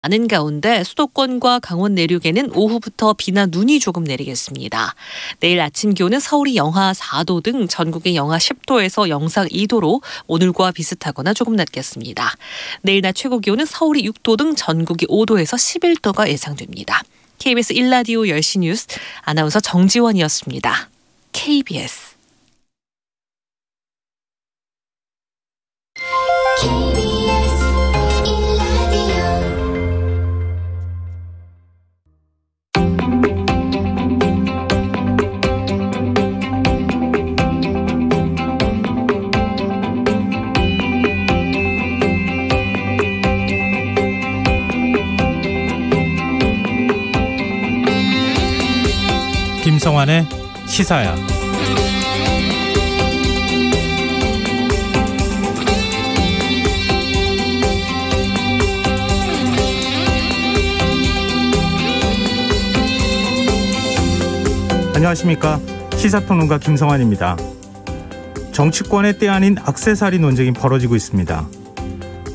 많은 가운데 수도권과 강원 내륙에는 오후부터 비나 눈이 조금 내리겠습니다. 내일 아침 기온은 서울이 영하 4도 등 전국이 영하 10도에서 영상 2도로 오늘과 비슷하거나 조금 낮겠습니다. 내일 낮 최고 기온은 서울이 6도 등 전국이 5도에서 11도가 예상됩니다. KBS 1라디오 10시 뉴스 아나운서 정지원이었습니다. KBS 김성환의 시사야. 안녕하십니까. 시사평론가 김성환입니다. 정치권의 때 아닌 액세서리 논쟁이 벌어지고 있습니다.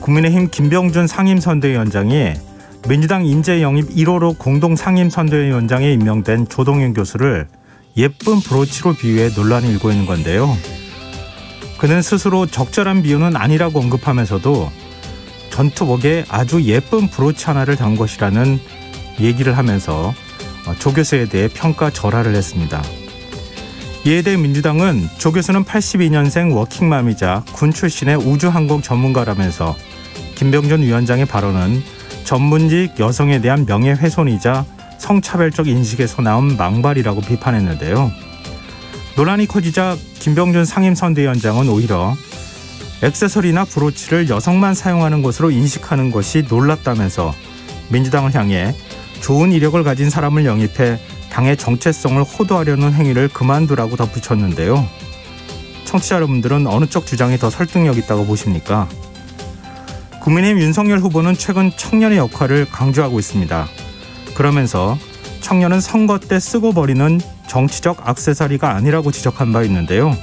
국민의힘 김병준 상임선대위원장이 민주당 인재 영입 1호로 공동 상임선대위원장에 임명된 조동현 교수를 예쁜 브로치로 비유해 논란이 일고 있는 건데요. 그는 스스로 적절한 비유는 아니라고 언급하면서도 전투복에 아주 예쁜 브로치 하나를 단 것이라는 얘기를 하면서 조 교수에 대해 평가절하를 했습니다. 이에 대해 민주당은 조 교수는 82년생 워킹맘이자 군 출신의 우주항공 전문가라면서 김병준 위원장의 발언은 전문직 여성에 대한 명예훼손이자 성차별적 인식에서 나온 망발이라고 비판했는데요. 논란이 커지자 김병준 상임선대위원장은 오히려 액세서리나 브로치를 여성만 사용하는 것으로 인식하는 것이 놀랍다면서 민주당을 향해 좋은 이력을 가진 사람을 영입해 당의 정체성을 호도하려는 행위를 그만두라고 덧붙였는데요. 청취자 여러분들은 어느 쪽 주장이 더 설득력 있다고 보십니까? 국민의힘 윤석열 후보는 최근 청년의 역할을 강조하고 있습니다. 그러면서 청년은 선거 때 쓰고 버리는 정치적 액세서리가 아니라고 지적한 바 있는데요.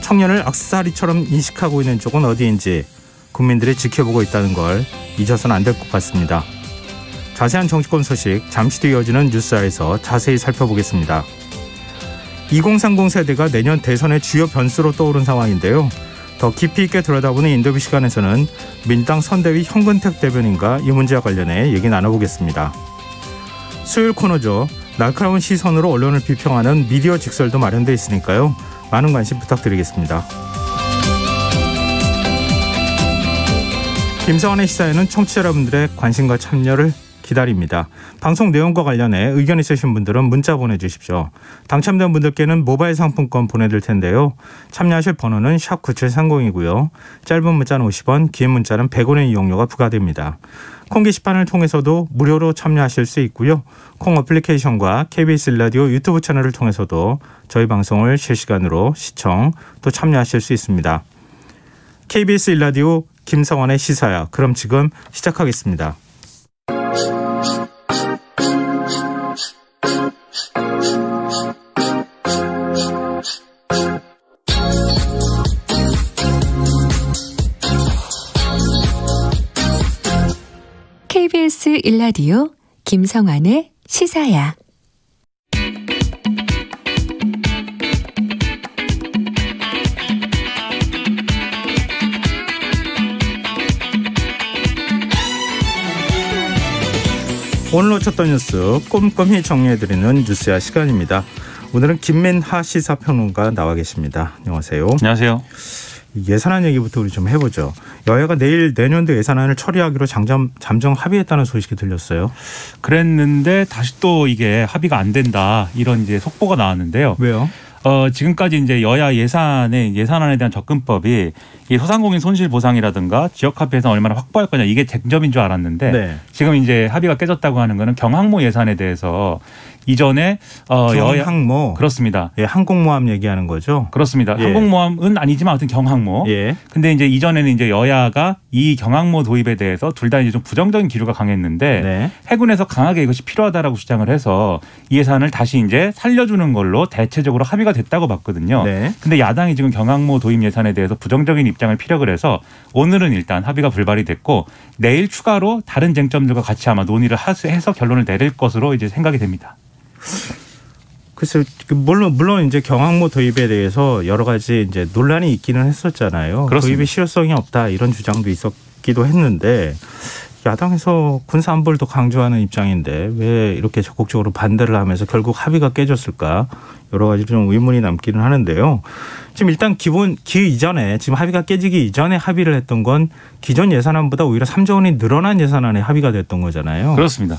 청년을 액세서리처럼 인식하고 있는 쪽은 어디인지 국민들이 지켜보고 있다는 걸 잊어서는 안 될 것 같습니다. 자세한 정치권 소식 잠시 뒤 이어지는 뉴스아에서 자세히 살펴보겠습니다. 2030 세대가 내년 대선의 주요 변수로 떠오른 상황인데요. 더 깊이 있게 들여다보는 인터뷰 시간에서는 민주당 선대위 현근택 대변인과 이 문제와 관련해 얘기 나눠보겠습니다. 수요일 코너죠. 날카로운 시선으로 언론을 비평하는 미디어 직설도 마련되어 있으니까요. 많은 관심 부탁드리겠습니다. 김성환의 시사에는 청취자 여러분들의 관심과 참여를 기다립니다. 방송 내용과 관련해 의견 있으신 분들은 문자 보내주십시오. 당첨된 분들께는 모바일 상품권 보내드릴 텐데요. 참여하실 번호는 샵 9730이고요. 짧은 문자는 50원, 긴 문자는 100원의 이용료가 부과됩니다. 콩 게시판을 통해서도 무료로 참여하실 수 있고요. 콩 어플리케이션과 KBS 라디오 유튜브 채널을 통해서도 저희 방송을 실시간으로 시청 또 참여하실 수 있습니다. KBS 라디오 김성환의 시사야. 그럼 지금 시작하겠습니다. KBS 1라디오 김성환의 시사야. 오늘 놓쳤던 뉴스 꼼꼼히 정리해드리는 뉴스야 시간입니다. 오늘은 김민하 시사평론가 나와 계십니다. 안녕하세요. 안녕하세요. 예산안 얘기부터 우리 좀 해보죠. 여야가 내일 내년도 예산안을 처리하기로 잠정 합의했다는 소식이 들렸어요. 그랬는데 다시 또 이게 합의가 안 된다 이런 이제 속보가 나왔는데요. 왜요? 지금까지 이제 여야 예산안에 대한 접근법이 이 소상공인 손실 보상이라든가 지역화폐 예산 얼마나 확보할 거냐 이게 쟁점인 줄 알았는데 네. 지금 이제 합의가 깨졌다고 하는 거는 경항모 예산에 대해서 이전에 경항모 그렇습니다. 예, 항공모함 얘기하는 거죠. 그렇습니다. 예. 항공모함은 아니지만 아무튼 경항모. 예. 근데 이제 이전에는 이제 여야가 이 경항모 도입에 대해서 둘 다 이제 좀 부정적인 기류가 강했는데 네. 해군에서 강하게 이것이 필요하다라고 주장을 해서 이 예산을 다시 이제 살려주는 걸로 대체적으로 합의가 됐다고 봤거든요. 네. 근데 야당이 지금 경항모 도입 예산에 대해서 부정적인 입장을 피력을 해서 오늘은 일단 합의가 불발이 됐고 내일 추가로 다른 쟁점들과 같이 아마 논의를 해서 결론을 내릴 것으로 이제 생각이 됩니다. 글쎄, 물론 이제 경항모 도입에 대해서 여러 가지 이제 논란이 있기는 했었잖아요. 그렇습니다. 도입의 실효성이 없다 이런 주장도 있었기도 했는데 야당에서 군사 안보를 더 강조하는 입장인데 왜 이렇게 적극적으로 반대를 하면서 결국 합의가 깨졌을까 여러 가지 좀 의문이 남기는 하는데요. 지금 일단 이전에 지금 합의가 깨지기 이전에 합의를 했던 건 기존 예산안보다 오히려 3조 원이 늘어난 예산안에 합의가 됐던 거잖아요. 그렇습니다.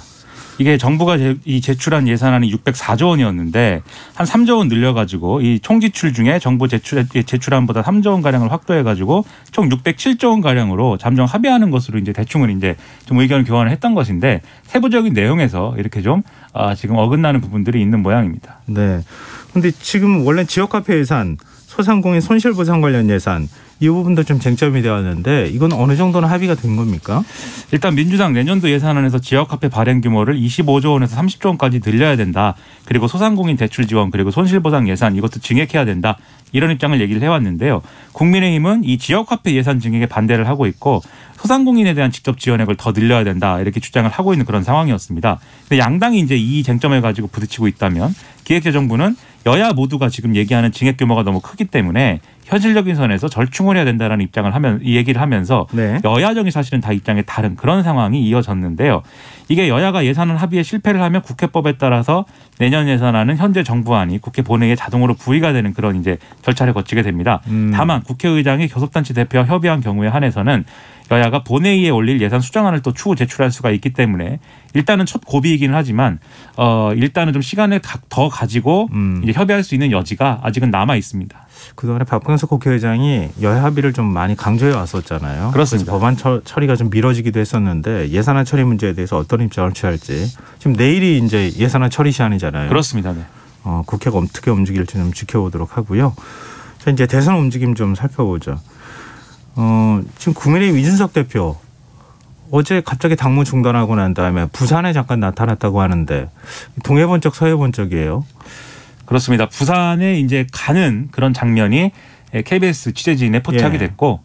이게 정부가 제출한 예산안이 604조 원이었는데 한 3조 원 늘려가지고 이 총 지출 중에 정부 제출안보다 3조 원 가량을 확대해가지고 총 607조 원 가량으로 잠정 합의하는 것으로 이제 대충은 이제 좀 의견 교환을 했던 것인데 세부적인 내용에서 이렇게 좀 지금 어긋나는 부분들이 있는 모양입니다. 네. 그런데 지금 원래 지역화폐 예산, 소상공인 손실보상 관련 예산 이 부분도 좀 쟁점이 되었는데 이건 어느 정도는 합의가 된 겁니까? 일단 민주당 내년도 예산안에서 지역화폐 발행 규모를 25조 원에서 30조 원까지 늘려야 된다. 그리고 소상공인 대출 지원 그리고 손실보상 예산 이것도 증액해야 된다. 이런 입장을 얘기를 해왔는데요. 국민의힘은 이 지역화폐 예산 증액에 반대를 하고 있고 소상공인에 대한 직접 지원액을 더 늘려야 된다. 이렇게 주장을 하고 있는 그런 상황이었습니다. 근데 양당이 이제 이 쟁점을 가지고 부딪히고 있다면 기획재정부는 여야 모두가 지금 얘기하는 증액 규모가 너무 크기 때문에 현실적인 선에서 절충을 해야 된다라는 입장을 이 얘기를 하면서 네. 여야정이 사실은 다 입장이 다른 그런 상황이 이어졌는데요. 이게 여야가 예산안 합의에 실패를 하면 국회법에 따라서 내년 예산안은 현재 정부안이 국회 본회의에 자동으로 부의가 되는 그런 이제 절차를 거치게 됩니다. 다만 국회의장이 교섭단체 대표와 협의한 경우에 한해서는 여야가 본회의에 올릴 예산 수정안을 또 추후 제출할 수가 있기 때문에 일단은 첫 고비이기는 하지만 일단은 좀 시간을 더 가지고 이제 협의할 수 있는 여지가 아직은 남아 있습니다. 그동안에 박병석 국회의장이 여야 합의를 좀 많이 강조해 왔었잖아요. 그렇습니다. 법안 처리가 좀 미뤄지기도 했었는데 예산안 처리 문제에 대해서 어떤 입장을 취할지 지금 내일이 이제 예산안 처리 시한이잖아요. 그렇습니다. 네. 국회가 어떻게 움직일지 좀 지켜보도록 하고요. 자, 이제 대선 움직임 좀 살펴보죠. 지금 국민의힘 이준석 대표 어제 갑자기 당무 중단하고 난 다음에 부산에 잠깐 나타났다고 하는데 동해 본 적 서해 본 적이에요. 그렇습니다. 부산에 이제 가는 그런 장면이 KBS 취재진에 포착이 됐고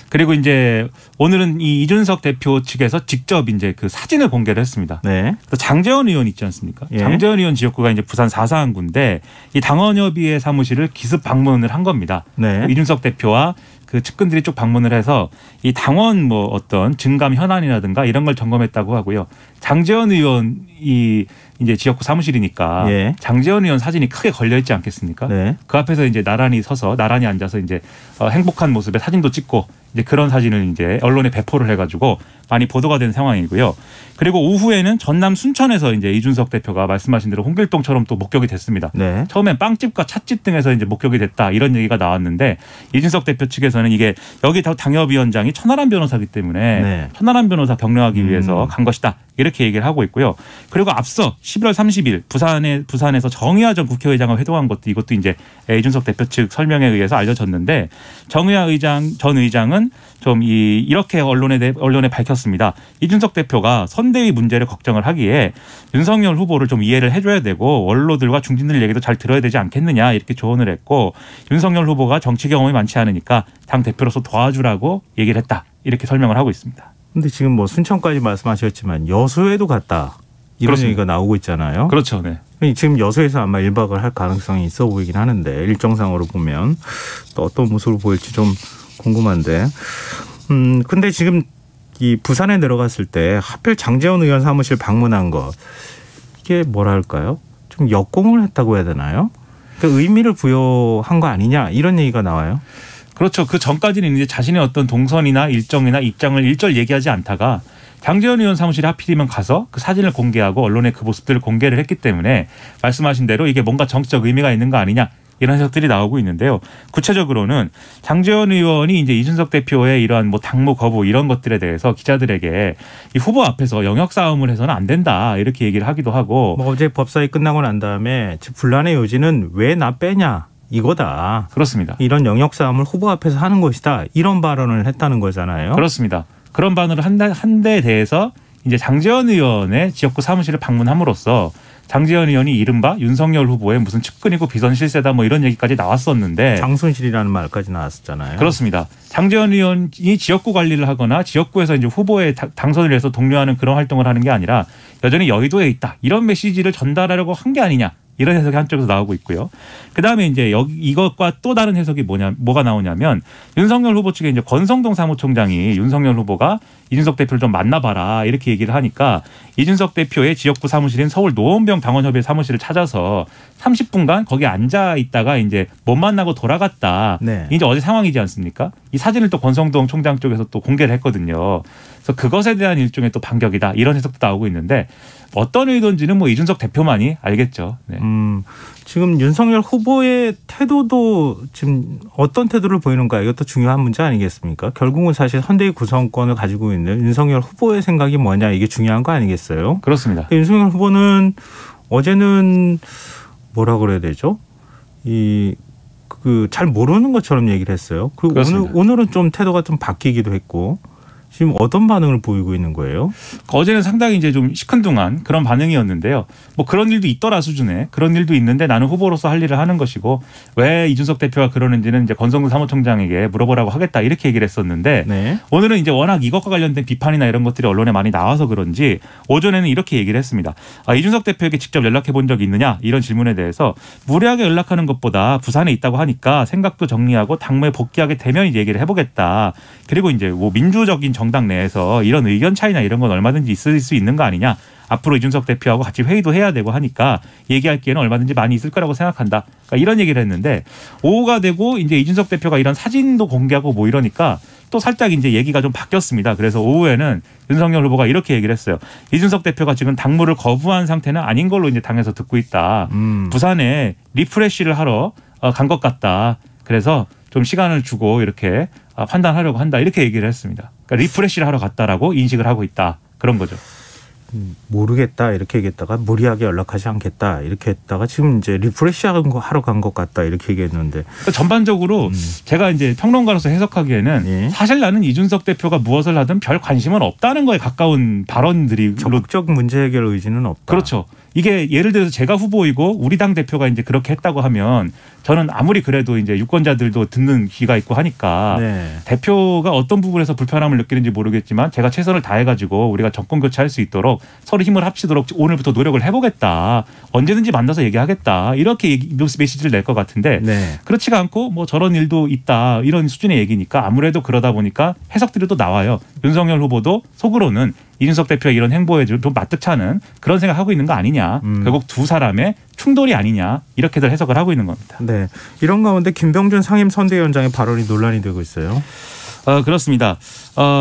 그리고 이제 오늘은 이 이준석 대표 측에서 직접 이제 그 사진을 공개를 했습니다. 네. 장제원 의원 있지 않습니까? 예. 장제원 의원 지역구가 이제 부산 사사항구인데 이 당원협의회 사무실을 기습 방문을 한 겁니다. 네. 이준석 대표와 그 측근들이 쭉 방문을 해서 이 당원 뭐 어떤 증감 현안이라든가 이런 걸 점검했다고 하고요. 장제원 의원이 이제 지역구 사무실이니까 예. 장제원 의원 사진이 크게 걸려 있지 않겠습니까? 네. 그 앞에서 이제 나란히 앉아서 이제 행복한 모습의 사진도 찍고 이제 그런 사진을 이제 언론에 배포를 해가지고 많이 보도가 된 상황이고요. 그리고 오후에는 전남 순천에서 이제 이준석 대표가 말씀하신 대로 홍길동처럼 또 목격이 됐습니다. 네. 처음엔 빵집과 찻집 등에서 이제 목격이 됐다 이런 얘기가 나왔는데 이준석 대표 측에서는 이게 여기 당협위원장이 천하람 변호사기 때문에 네. 천하람 변호사 격려하기 위해서 간 것이다 이렇게 얘기를 하고 있고요. 그리고 앞서 11월 30일 부산에서 정의화 전 국회의장과 회동한 것도 이것도 이제 이준석 대표 측 설명에 의해서 알려졌는데 정의화 전 의장은 좀 이렇게 언론에 밝혔습니다. 이준석 대표가 선대위 문제를 걱정을 하기에 윤석열 후보를 좀 이해를 해줘야 되고 원로들과 중진들 얘기도 잘 들어야 되지 않겠느냐 이렇게 조언을 했고 윤석열 후보가 정치 경험이 많지 않으니까 당 대표로서 도와주라고 얘기를 했다 이렇게 설명을 하고 있습니다. 근데 지금 뭐 순천까지 말씀하셨지만 여수에도 갔다 이런 그렇습니다. 얘기가 나오고 있잖아요. 그렇죠. 네. 지금 여수에서 아마 1박을 할 가능성이 있어 보이긴 하는데 일정상으로 보면 또 어떤 모습을 보일지 좀 궁금한데. 근데 지금 이 부산에 내려갔을 때 하필 장제원 의원 사무실 방문한 거 이게 뭐랄까요? 좀 역공을 했다고 해야 되나요? 그 의미를 부여한 거 아니냐 이런 얘기가 나와요. 그렇죠. 그 전까지는 이제 자신의 어떤 동선이나 일정이나 입장을 일절 얘기하지 않다가 장제원 의원 사무실에 하필이면 가서 그 사진을 공개하고 언론에 그 모습들을 공개를 했기 때문에 말씀하신 대로 이게 뭔가 정치적 의미가 있는 거 아니냐 이런 해석들이 나오고 있는데요. 구체적으로는 장제원 의원이 이제 이준석 대표의 이러한 뭐 당무 거부 이런 것들에 대해서 기자들에게 이 후보 앞에서 영역 싸움을 해서는 안 된다 이렇게 얘기를 하기도 하고 뭐 어제 법사위 끝나고 난 다음에 분란의 요지는 왜 나 빼냐 이거다. 그렇습니다. 이런 영역 싸움을 후보 앞에서 하는 것이다. 이런 발언을 했다는 거잖아요. 그렇습니다. 그런 발언을 한 데에 대해서 이제 장제원 의원의 지역구 사무실을 방문함으로써 장제원 의원이 이른바 윤석열 후보의 무슨 측근이고 비선 실세다 뭐 이런 얘기까지 나왔었는데 장손실이라는 말까지 나왔었잖아요. 그렇습니다. 장제원 의원이 지역구 관리를 하거나 지역구에서 이제 후보에 당선을 해서 독려하는 그런 활동을 하는 게 아니라 여전히 여의도에 있다. 이런 메시지를 전달하려고 한 게 아니냐. 이런 해석이 한쪽에서 나오고 있고요. 그다음에 이제 이것과 또 다른 해석이 뭐가 나오냐면 윤석열 후보 측에 이제 권성동 사무총장이 윤석열 후보가 이준석 대표를 좀 만나봐라 이렇게 얘기를 하니까 이준석 대표의 지역구 사무실인 서울 노원병 당원협의회 사무실을 찾아서 30분간 거기 앉아 있다가 이제 못 만나고 돌아갔다. 네. 이제 어제 상황이지 않습니까? 이 사진을 또 권성동 총장 쪽에서 또 공개를 했거든요. 그래서 그것에 대한 일종의 또 반격이다 이런 해석도 나오고 있는데 어떤 의도인지는 뭐 이준석 대표만이 알겠죠. 네. 지금 윤석열 후보의 태도도 지금 어떤 태도를 보이는가 이것도 중요한 문제 아니겠습니까? 결국은 사실 선대위 구성권을 가지고 있는 윤석열 후보의 생각이 뭐냐 이게 중요한 거 아니겠어요? 그렇습니다. 윤석열 후보는 어제는 뭐라 그래야 되죠? 잘 모르는 것처럼 얘기를 했어요. 그리고 오늘은 좀 태도가 좀 바뀌기도 했고. 지금 어떤 반응을 보이고 있는 거예요? 어제는 상당히 이제 좀 시큰둥한 그런 반응이었는데요. 뭐 그런 일도 있더라 수준의 그런 일도 있는데 나는 후보로서 할 일을 하는 것이고 왜 이준석 대표가 그러는지는 이제 권성동 사무총장에게 물어보라고 하겠다 이렇게 얘기를 했었는데 네. 오늘은 이제 워낙 이것과 관련된 비판이나 이런 것들이 언론에 많이 나와서 그런지 오전에는 이렇게 얘기를 했습니다. 이준석 대표에게 직접 연락해 본 적이 있느냐 이런 질문에 대해서 무리하게 연락하는 것보다 부산에 있다고 하니까 생각도 정리하고 당무에 복귀하게 되면 얘기를 해보겠다. 그리고 이제 뭐 민주적인 정당 내에서 이런 의견 차이나 이런 건 얼마든지 있을 수 있는 거 아니냐. 앞으로 이준석 대표하고 같이 회의도 해야 되고 하니까 얘기할 기회는 얼마든지 많이 있을 거라고 생각한다. 그러니까 이런 얘기를 했는데 오후가 되고 이제 이준석 대표가 이런 사진도 공개하고 뭐 이러니까 또 살짝 이제 얘기가 좀 바뀌었습니다. 그래서 오후에는 윤석열 후보가 이렇게 얘기를 했어요. 이준석 대표가 지금 당무를 거부한 상태는 아닌 걸로 이제 당에서 듣고 있다. 부산에 리프레시를 하러 간 것 같다. 그래서 좀 시간을 주고 이렇게 판단하려고 한다. 이렇게 얘기를 했습니다. 그러니까 리프레시를 하러 갔다라고 인식을 하고 있다. 그런 거죠. 모르겠다 이렇게 얘기했다가 무리하게 연락하지 않겠다 이렇게 했다가 지금 이제 리프레시 하러 간 것 같다 이렇게 얘기했는데 그러니까 전반적으로 제가 이제 평론가로서 해석하기에는 예. 사실 나는 이준석 대표가 무엇을 하든 별 관심은 없다는 거에 가까운 발언들이 적극적 문제 해결 의지는 없다. 그렇죠. 이게 예를 들어서 제가 후보이고 우리 당 대표가 이제 그렇게 했다고 하면 저는 아무리 그래도 이제 유권자들도 듣는 귀가 있고 하니까 네. 대표가 어떤 부분에서 불편함을 느끼는지 모르겠지만 제가 최선을 다해가지고 우리가 정권 교체할 수 있도록 서로 힘을 합치도록 오늘부터 노력을 해보겠다. 언제든지 만나서 얘기하겠다. 이렇게 메시지를 낼 것 같은데 네. 그렇지가 않고 뭐 저런 일도 있다. 이런 수준의 얘기니까 아무래도 그러다 보니까 해석들이 또 나와요. 윤석열 후보도 속으로는 이준석 대표의 이런 행보에 좀 마뜩찮은 그런 생각하고 있는 거 아니냐. 결국 두 사람의 충돌이 아니냐. 이렇게들 해석을 하고 있는 겁니다. 네, 이런 가운데 김병준 상임선대위원장의 발언이 논란이 되고 있어요. 그렇습니다.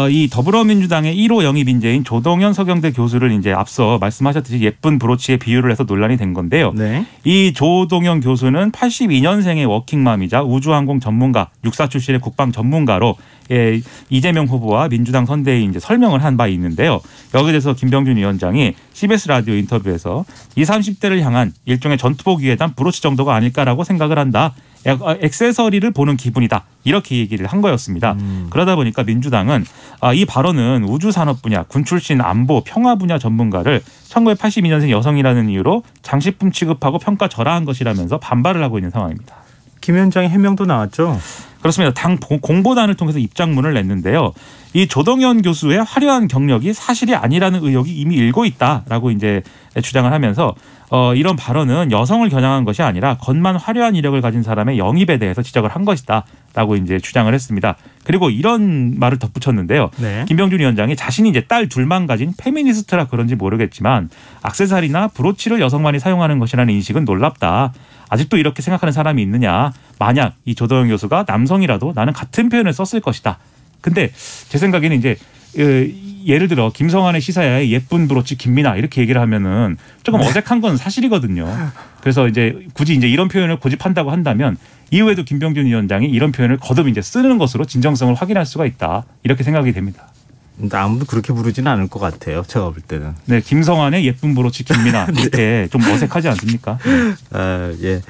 이 더불어민주당의 1호 영입 인재인 조동현 서경대 교수를 이제 앞서 말씀하셨듯이 예쁜 브로치에 비유를 해서 논란이 된 건데요. 네. 이 조동현 교수는 82년생의 워킹맘이자 우주항공 전문가, 육사 출신의 국방 전문가로 이재명 후보와 민주당 선대위 이제 설명을 한 바 있는데요. 여기에 대해서 김병준 위원장이 CBS 라디오 인터뷰에서 20, 30대를 향한 일종의 전투복 위에 단 브로치 정도가 아닐까라고 생각을 한다. 액세서리를 보는 기분이다. 이렇게 얘기를 한 거였습니다. 그러다 보니까 민주당은 이 발언은 우주산업 분야, 군 출신 안보, 평화 분야 전문가를 1982년생 여성이라는 이유로 장식품 취급하고 평가 절하한 것이라면서 반발을 하고 있는 상황입니다. 김 위원장의 해명도 나왔죠. 그렇습니다. 당 공보단을 통해서 입장문을 냈는데요. 이 조동현 교수의 화려한 경력이 사실이 아니라는 의혹이 이미 일고 있다라고 이제 주장을 하면서 이런 발언은 여성을 겨냥한 것이 아니라 겉만 화려한 이력을 가진 사람의 영입에 대해서 지적을 한 것이다라고 이제 주장을 했습니다. 그리고 이런 말을 덧붙였는데요. 네. 김병준 위원장이 자신이 이제 딸 둘만 가진 페미니스트라 그런지 모르겠지만 액세서리나 브로치를 여성만이 사용하는 것이라는 인식은 놀랍다. 아직도 이렇게 생각하는 사람이 있느냐. 만약 이 조동현 교수가 남성이라도 나는 같은 표현을 썼을 것이다. 근데 제 생각에는 이제 예를 들어 김성환의 시사야에 예쁜 브로치 김민아 이렇게 얘기를 하면은 조금 어색한 건 사실이거든요. 그래서 이제 굳이 이제 이런 표현을 고집한다고 한다면 이후에도 김병준 위원장이 이런 표현을 거듭 이제 쓰는 것으로 진정성을 확인할 수가 있다 이렇게 생각이 됩니다. 근데 아무도 그렇게 부르지는 않을 것 같아요. 제가 볼 때는. 네, 김성환의 예쁜 브로치 김민아 이렇게 좀 어색하지 않습니까? 예.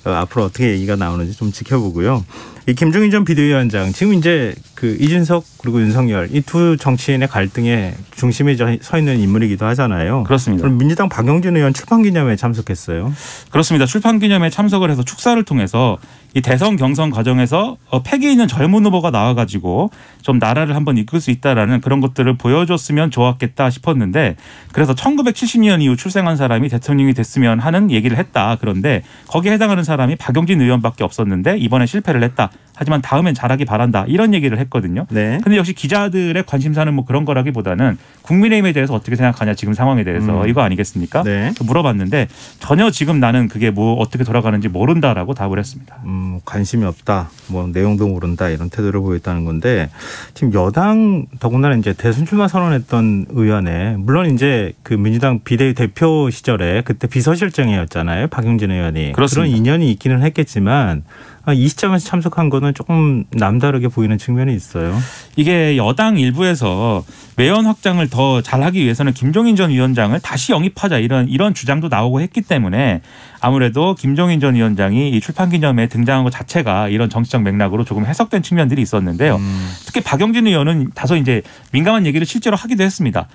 앞으로 어떻게 얘기가 나오는지 좀 지켜보고요. 이 김종인 전 비대위원장 지금 이제 그 이준석 그리고 윤석열 이 두 정치인의 갈등의 중심에 서 있는 인물이기도 하잖아요. 그렇습니다. 그럼 민주당 박영진 의원 출판기념회에 참석했어요. 그렇습니다. 출판기념회 참석을 해서 축사를 통해서 이 대선 경선 과정에서 패기 있는 젊은 후보가 나와가지고 좀 나라를 한번 이끌 수 있다라는 그런 것들을 보여줬으면 좋았겠다 싶었는데 그래서 1970년 이후 출생한 사람이 대통령이 됐으면 하는 얘기를 했다. 그런데 거기에 해당하는 사람이 박영진 의원밖에 없었는데 이번에 실패를 했다. 하지만 다음엔 잘하기 바란다. 이런 얘기를 했거든요. 네. 근데 역시 기자들의 관심사는 뭐 그런 거라기보다는 국민의힘에 대해서 어떻게 생각하냐 지금 상황에 대해서 이거 아니겠습니까? 네. 물어봤는데 전혀 지금 나는 그게 뭐 어떻게 돌아가는지 모른다라고 답을 했습니다. 관심이 없다. 뭐 내용도 모른다. 이런 태도를 보였다는 건데 지금 여당 더군다나 이제 대선 출마 선언했던 의원에 물론 이제 그 민주당 비대위 대표 시절에 그때 비서실장이었잖아요. 박용진 의원이. 그렇습니다. 그런 인연이 있기는 했겠지만 이 시점에서 참석한 거는 조금 남다르게 보이는 측면이 있어요. 이게 여당 일부에서 외연 확장을 더 잘하기 위해서는 김종인 전 위원장을 다시 영입하자 이런 주장도 나오고 했기 때문에 아무래도 김종인 전 위원장이 이 출판기념회에 등장한 것 자체가 이런 정치적 맥락으로 조금 해석된 측면들이 있었는데요. 특히 박영진 의원은 다소 이제 민감한 얘기를 실제로 하기도 했습니다.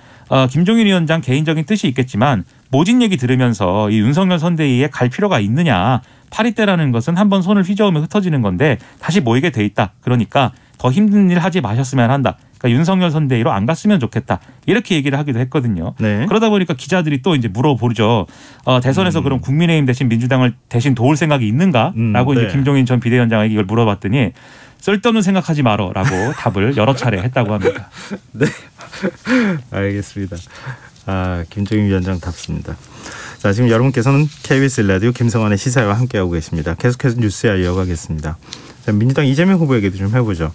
김종인 위원장 개인적인 뜻이 있겠지만 모진 얘기 들으면서 이 윤석열 선대위에 갈 필요가 있느냐. 8.2 때라는 것은 한번 손을 휘저으면 흩어지는 건데 다시 모이게 돼 있다. 그러니까 더 힘든 일 하지 마셨으면 한다. 그러니까 윤석열 선대위로 안 갔으면 좋겠다. 이렇게 얘기를 하기도 했거든요. 네. 그러다 보니까 기자들이 또 이제 물어보죠. 대선에서 그럼 국민의힘 대신 민주당을 대신 도울 생각이 있는가라고 네. 이제 김종인 전 비대위원장에게 이걸 물어봤더니 쓸데없는 생각하지 마라라고 답을 여러 차례 했다고 합니다. 네, 알겠습니다. 김종인 위원장 답습니다. 자, 지금 여러분께서는 KBS 라디오 김성환의 시사와 함께하고 계십니다. 계속해서 뉴스야 이어가겠습니다. 자, 민주당 이재명 후보 얘기도 좀 해보죠.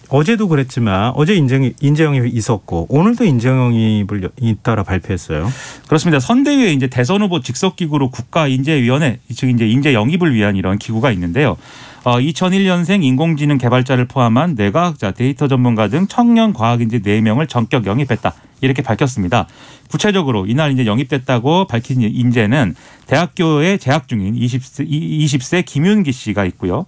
어제도 그랬지만 어제 인재영입이 있었고 오늘도 인재영입을 잇따라 발표했어요. 그렇습니다. 선대위에 이제 대선 후보 직속기구로 국가인재위원회 즉 이제 인재영입을 위한 이런 기구가 있는데요. 2001년생 인공지능 개발자를 포함한 뇌과학자, 데이터 전문가 등 청년 과학인재 4명을 전격 영입했다. 이렇게 밝혔습니다. 구체적으로 이날 이제 영입됐다고 밝힌 인재는 대학교에 재학 중인 20세 김윤기 씨가 있고요.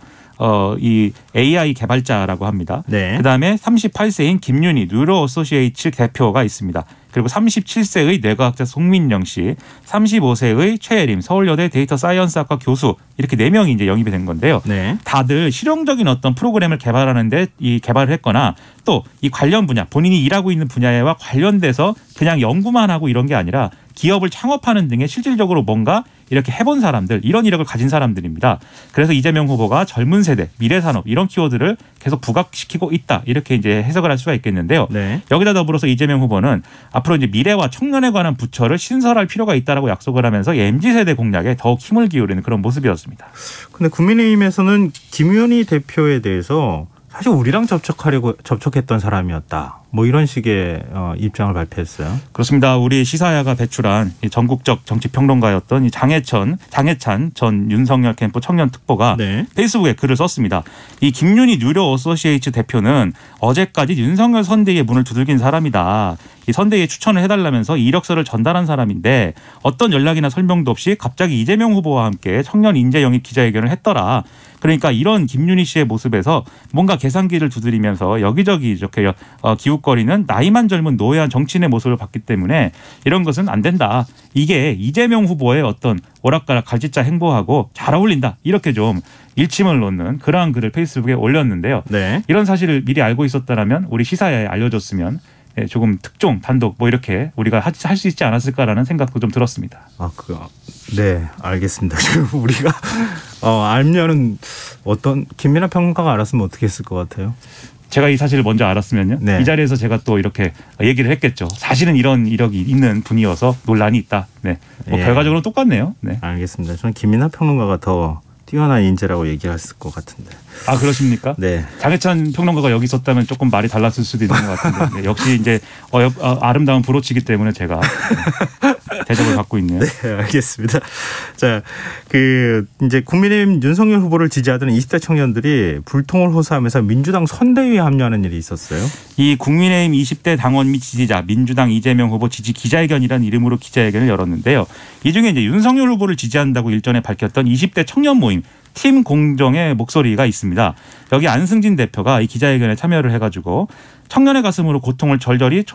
이 AI 개발자라고 합니다. 네. 그다음에 38세인 김윤희 뉴로 어소시에이츠 대표가 있습니다. 그리고 37세의 뇌과학자 송민영 씨, 35세의 최예림 서울여대 데이터 사이언스학과 교수 이렇게 4명이 이제 영입이 된 건데요. 네. 다들 실용적인 어떤 프로그램을 개발하는데 이 개발을 했거나 또 이 관련 분야 본인이 일하고 있는 분야와 관련돼서 그냥 연구만 하고 이런 게 아니라 기업을 창업하는 등의 실질적으로 뭔가 이렇게 해본 사람들 이런 이력을 가진 사람들입니다. 그래서 이재명 후보가 젊은 세대, 미래산업 이런 키워드를 계속 부각시키고 있다 이렇게 이제 해석을 할 수가 있겠는데요. 네. 여기다 더불어서 이재명 후보는 앞으로 이제 미래와 청년에 관한 부처를 신설할 필요가 있다라고 약속을 하면서 MZ 세대 공략에 더욱 힘을 기울이는 그런 모습이었습니다. 근데 국민의힘에서는 김윤희 대표에 대해서 사실 우리랑 접촉했던 사람이었다. 뭐 이런 식의 입장을 발표했어요. 그렇습니다. 우리 시사야가 배출한 전국적 정치평론가였던 이 장해찬 전 윤석열 캠프 청년 특보가 네. 페이스북에 글을 썼습니다. 이 김윤희 뉴로 어소시에이츠 대표는 어제까지 윤석열 선대위의 문을 두들긴 사람이다. 이 선대위에 추천을 해달라면서 이력서를 전달한 사람인데 어떤 연락이나 설명도 없이 갑자기 이재명 후보와 함께 청년 인재 영입 기자회견을 했더라. 그러니까 이런 김윤희 씨의 모습에서 뭔가 계산기를 두드리면서 여기저기 이렇게 기웃거리는 나이만 젊은 노예한 정치인의 모습을 봤기 때문에 이런 것은 안 된다. 이게 이재명 후보의 어떤 오락가락 갈짓자 행보하고 잘 어울린다. 이렇게 좀 일침을 놓는 그러한 글을 페이스북에 올렸는데요. 네. 이런 사실을 미리 알고 있었다면 우리 시사야에 알려줬으면 조금 특종, 단독 뭐 이렇게 우리가 할 수 있지 않았을까라는 생각도 좀 들었습니다. 네, 알겠습니다. 우리가 알면은 어떤 김민하 평론가가 알았으면 어떻게 했을 것 같아요? 제가 이 사실을 먼저 알았으면요. 네. 이 자리에서 제가 또 이렇게 얘기를 했겠죠. 사실은 이런 이력이 있는 분이어서 논란이 있다. 네, 뭐 결과적으로 똑같네요. 네, 알겠습니다. 저는 김민하 평론가가 더 뛰어난 인재라고 얘기했을 것 같은데. 아 그러십니까? 네. 장해찬 평론가가 여기 있었다면 조금 말이 달랐을 수도 있는 것 같은데 네, 역시 이제 아름다운 브로치기 때문에 제가 대접을 받고 있네요. 네, 알겠습니다. 자, 이제 국민의힘 윤석열 후보를 지지하던 20대 청년들이 불통을 호소하면서 민주당 선대위에 합류하는 일이 있었어요. 이 국민의힘 20대 당원 및 지지자 민주당 이재명 후보 지지 기자회견이라는 이름으로 기자회견을 열었는데요. 이 중에 이제 윤석열 후보를 지지한다고 일전에 밝혔던 20대 청년 모임 팀 공정의 목소리가 있습니다. 여기 안승진 대표가 이 기자회견에 참여를 해가지고 청년의 가슴으로 고통을 절절히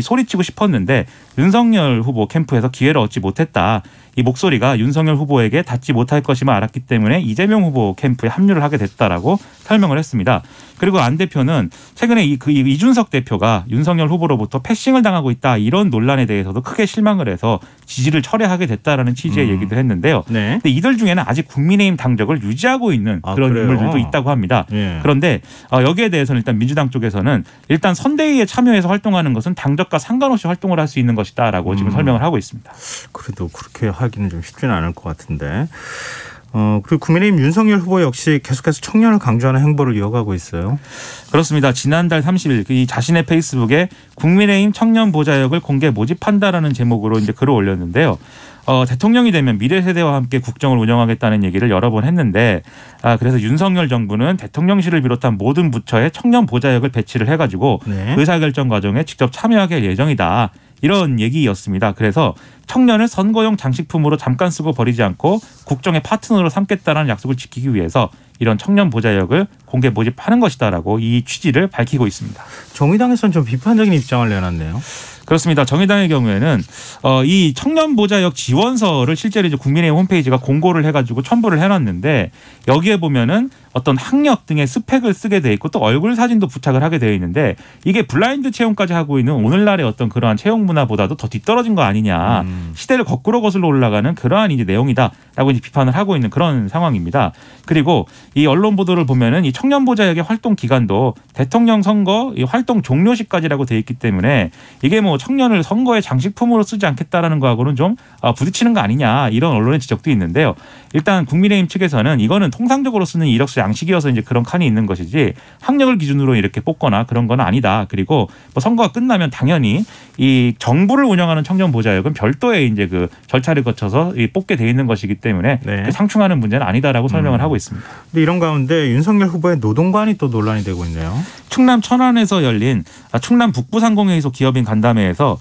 소리치고 싶었는데 윤석열 후보 캠프에서 기회를 얻지 못했다. 이 목소리가 윤석열 후보에게 닿지 못할 것임을 알았기 때문에 이재명 후보 캠프에 합류를 하게 됐다라고 설명을 했습니다. 그리고 안 대표는 최근에 이준석 대표가 윤석열 후보로부터 패싱을 당하고 있다 이런 논란에 대해서도 크게 실망을 해서 지지를 철회하게 됐다라는 취지의 얘기도 했는데요. 네. 근데 이들 중에는 아직 국민의힘 당적을 유지하고 있는 그런 인물들도 있다고 합니다. 예. 그런데 여기에 대해서는 일단 민주당 쪽에서는 일단 선대위에 참여해서 활동하는 것은 당적과 상관없이 활동을 할 수 있는 것이다라고 지금 설명을 하고 있습니다. 그래도 그렇게 하기는 좀 쉽지는 않을 것 같은데. 그리고 국민의힘 윤석열 후보 역시 계속해서 청년을 강조하는 행보를 이어가고 있어요. 그렇습니다. 지난달 30일 이 자신의 페이스북에 국민의힘 청년 보좌역을 공개 모집한다라는 제목으로 이제 글을 올렸는데요. 대통령이 되면 미래 세대와 함께 국정을 운영하겠다는 얘기를 여러 번 했는데 그래서 윤석열 정부는 대통령실을 비롯한 모든 부처에 청년 보좌역을 배치를 해가지고 네. 의사결정 과정에 직접 참여하게 할 예정이다. 이런 얘기였습니다. 그래서 청년을 선거용 장식품으로 잠깐 쓰고 버리지 않고 국정의 파트너로 삼겠다는 약속을 지키기 위해서 이런 청년 보좌역을 공개 모집하는 것이다라고 이 취지를 밝히고 있습니다. 정의당에서는 좀 비판적인 입장을 내놨네요. 그렇습니다. 정의당의 경우에는 이 청년 보좌역 지원서를 실제로 이제 국민의힘 홈페이지가 공고를 해가지고 첨부를 해놨는데 여기에 보면은 어떤 학력 등의 스펙을 쓰게 돼 있고 또 얼굴 사진도 부착을 하게 되어 있는데 이게 블라인드 채용까지 하고 있는 오늘날의 어떤 그러한 채용 문화보다도 더 뒤떨어진 거 아니냐. 시대를 거꾸로 거슬러 올라가는 그러한 이제 내용이다라고 이제 비판을 하고 있는 그런 상황입니다. 그리고 이 언론 보도를 보면은 이 청년 보좌역의 활동 기간도 대통령 선거 이 활동 종료 시까지라고 돼 있기 때문에 이게 뭐 청년을 선거의 장식품으로 쓰지 않겠다라는 거하고는 좀 부딪히는 거 아니냐 이런 언론의 지적도 있는데요. 일단 국민의힘 측에서는 이거는 통상적으로 쓰는 이력서 양식이어서 이제 그런 칸이 있는 것이지 학력을 기준으로 이렇게 뽑거나 그런 건 아니다. 그리고 뭐 선거가 끝나면 당연히 이 정부를 운영하는 청년 보좌역은 별도의 이제 그 절차를 거쳐서 뽑게 돼 있는 것이기 때문에 네. 상충하는 문제는 아니다라고 설명을 하고 있습니다. 근데 이런 가운데 윤석열 후보의 노동관이 또 논란이 되고 있네요. 충남 천안에서 열린 충남 북부상공회의소 기업인 간담회에서